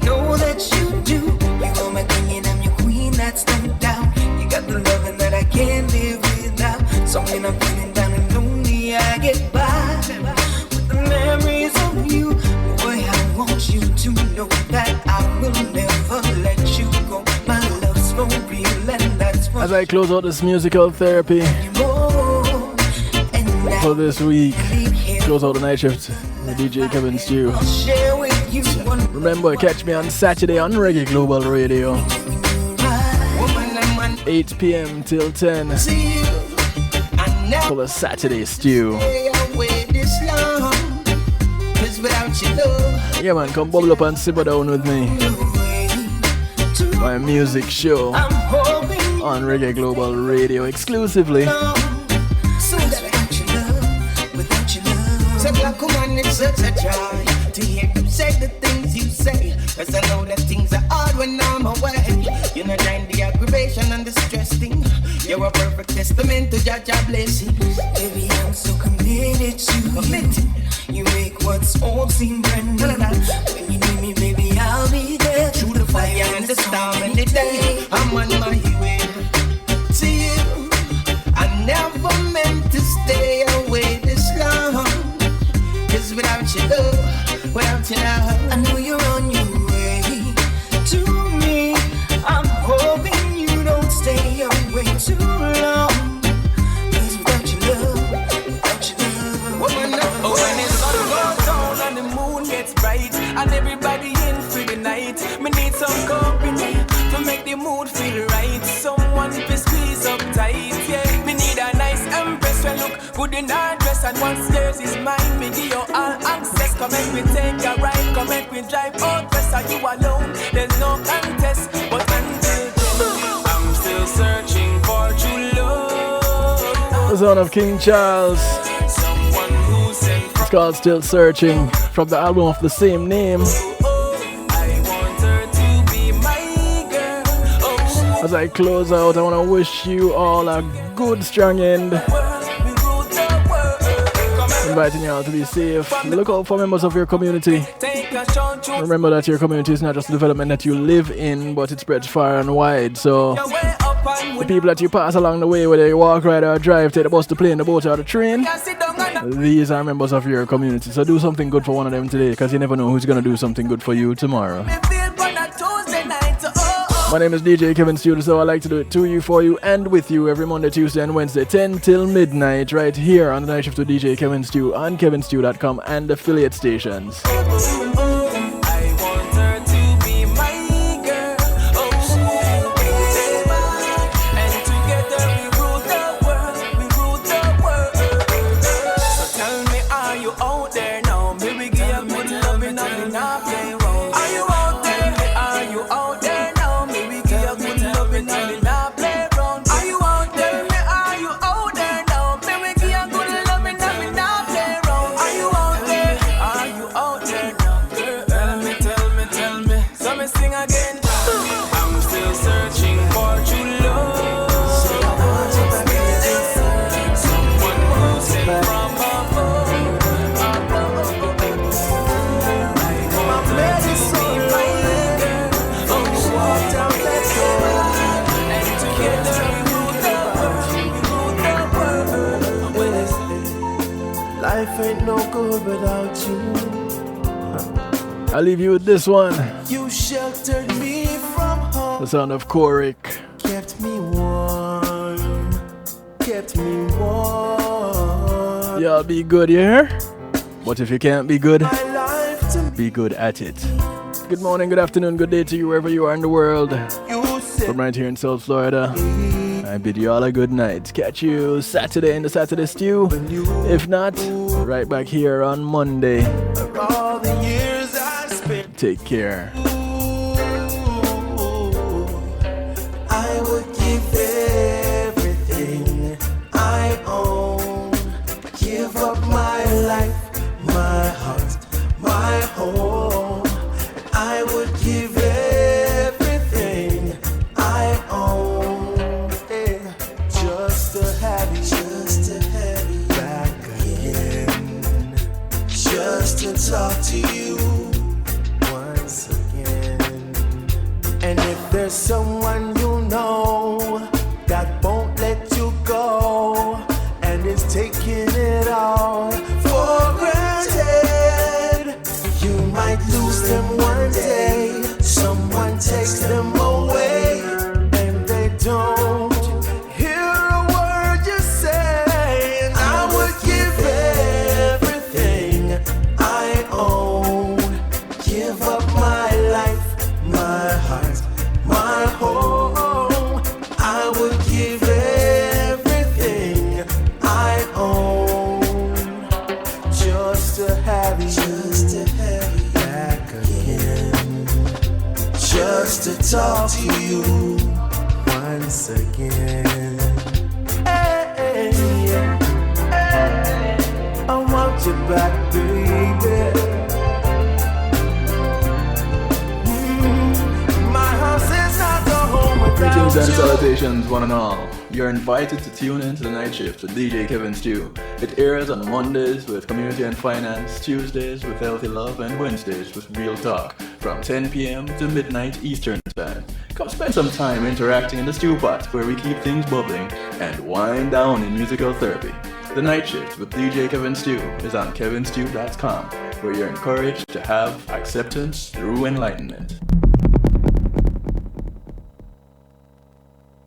know that you do. You are my king and I'm your queen, that's no doubt. You got the loving that I can't live without. So when I'm feeling down and lonely, I get by with the memories of you. Boy, I want you to know that I will never let you go. My love's for real and that's for As I close out this musical therapy for this week, close out the night shift with DJ Kevin Stew. share with you. Remember, catch me on Saturday on Reggae Global Radio, 8 p.m. till 10 for the Saturday Stew. Yeah man, come bubble up and simmer down with me. My music show on Reggae Global Radio exclusively. So black woman, it's such a joy to hear you say the things you say. Cause I know that things are hard when I'm away. You know, join the aggravation and the stress thing. You're a perfect testament to Jah blessing. Baby, I'm so committed to you. You make what's old seem brand new. When you need me, baby, I'll be there. Through the fire and the storm and the day, I'm on my way to you. I never meant to stay away this long. Cause without your love, I know you're on your way to me. I'm hoping you don't stay away too long. Cause without your love, when the sun goes down and the moon gets bright and everybody in for the night, me need some company to make the mood feel right. Someone to squeeze up tight, yeah. Me need a nice empress when look good in her dress, and once yours is mine, me give you all access. Come and we take a ride, come and we drive out west. Are you alone? There's no contest, but until then, I'm still searching for true love. The son of King Charles. It's called Still Searching, from the album of the same name. As I close out, I want to wish you all a good, strong end. Inviting you all to be safe. Look out for members of your community. Remember that your community is not just a development that you live in, but it spreads far and wide. So the people that you pass along the way, whether you walk, ride, or drive, take the bus, the plane, the boat, or the train, these are members of your community. So do something good for one of them today, because you never know who's going to do something good for you tomorrow. My name is DJ Kevin Stew, so I like to do it to you, for you, and with you every Monday, Tuesday, and Wednesday, 10 till midnight, right here on the Night Shift with DJ Kevin Stew on kevinstew.com and affiliate stations. Life ain't no good without you. I'll leave you with this one. You sheltered me from home. The sound of Korik. Kept me warm. Kept me warm. Y'all be good, you hear? But if you can't be good, be good at it. Good morning, good afternoon, good day to you wherever you are in the world. From right here in South Florida, I bid you all a good night. Catch you Saturday in the Saturday Stew. If not, right back here on Monday. All the years I spent. Take care. I would give everything I own. Give up my life, my heart, my home. I would give everything I own, yeah, just to have you back again, just to talk to you once again. And if there's someone you know that won't let you go and is taking it all for granted, you might lose them one day. Someone takes them away and they don't hear a word you say. And I would give everything I own. Give up my life, my heart, my home. I would give everything I own just to have you back again, just to talk to you once again. Hey, hey, I want you back, baby. My house is not the home without Greetings and you. salutations, one and all. You're invited to tune in to the Night Shift with DJ Kevin Stew. It airs on Mondays with Community and Finance, Tuesdays with Healthy Love, and Wednesdays with Real Talk from 10 p.m. to midnight Eastern Time. Come spend some time interacting in the stew pot where we keep things bubbling and wind down in musical therapy. The Night Shift with DJ Kevin Stew is on kevinstew.com, where you're encouraged to have acceptance through enlightenment.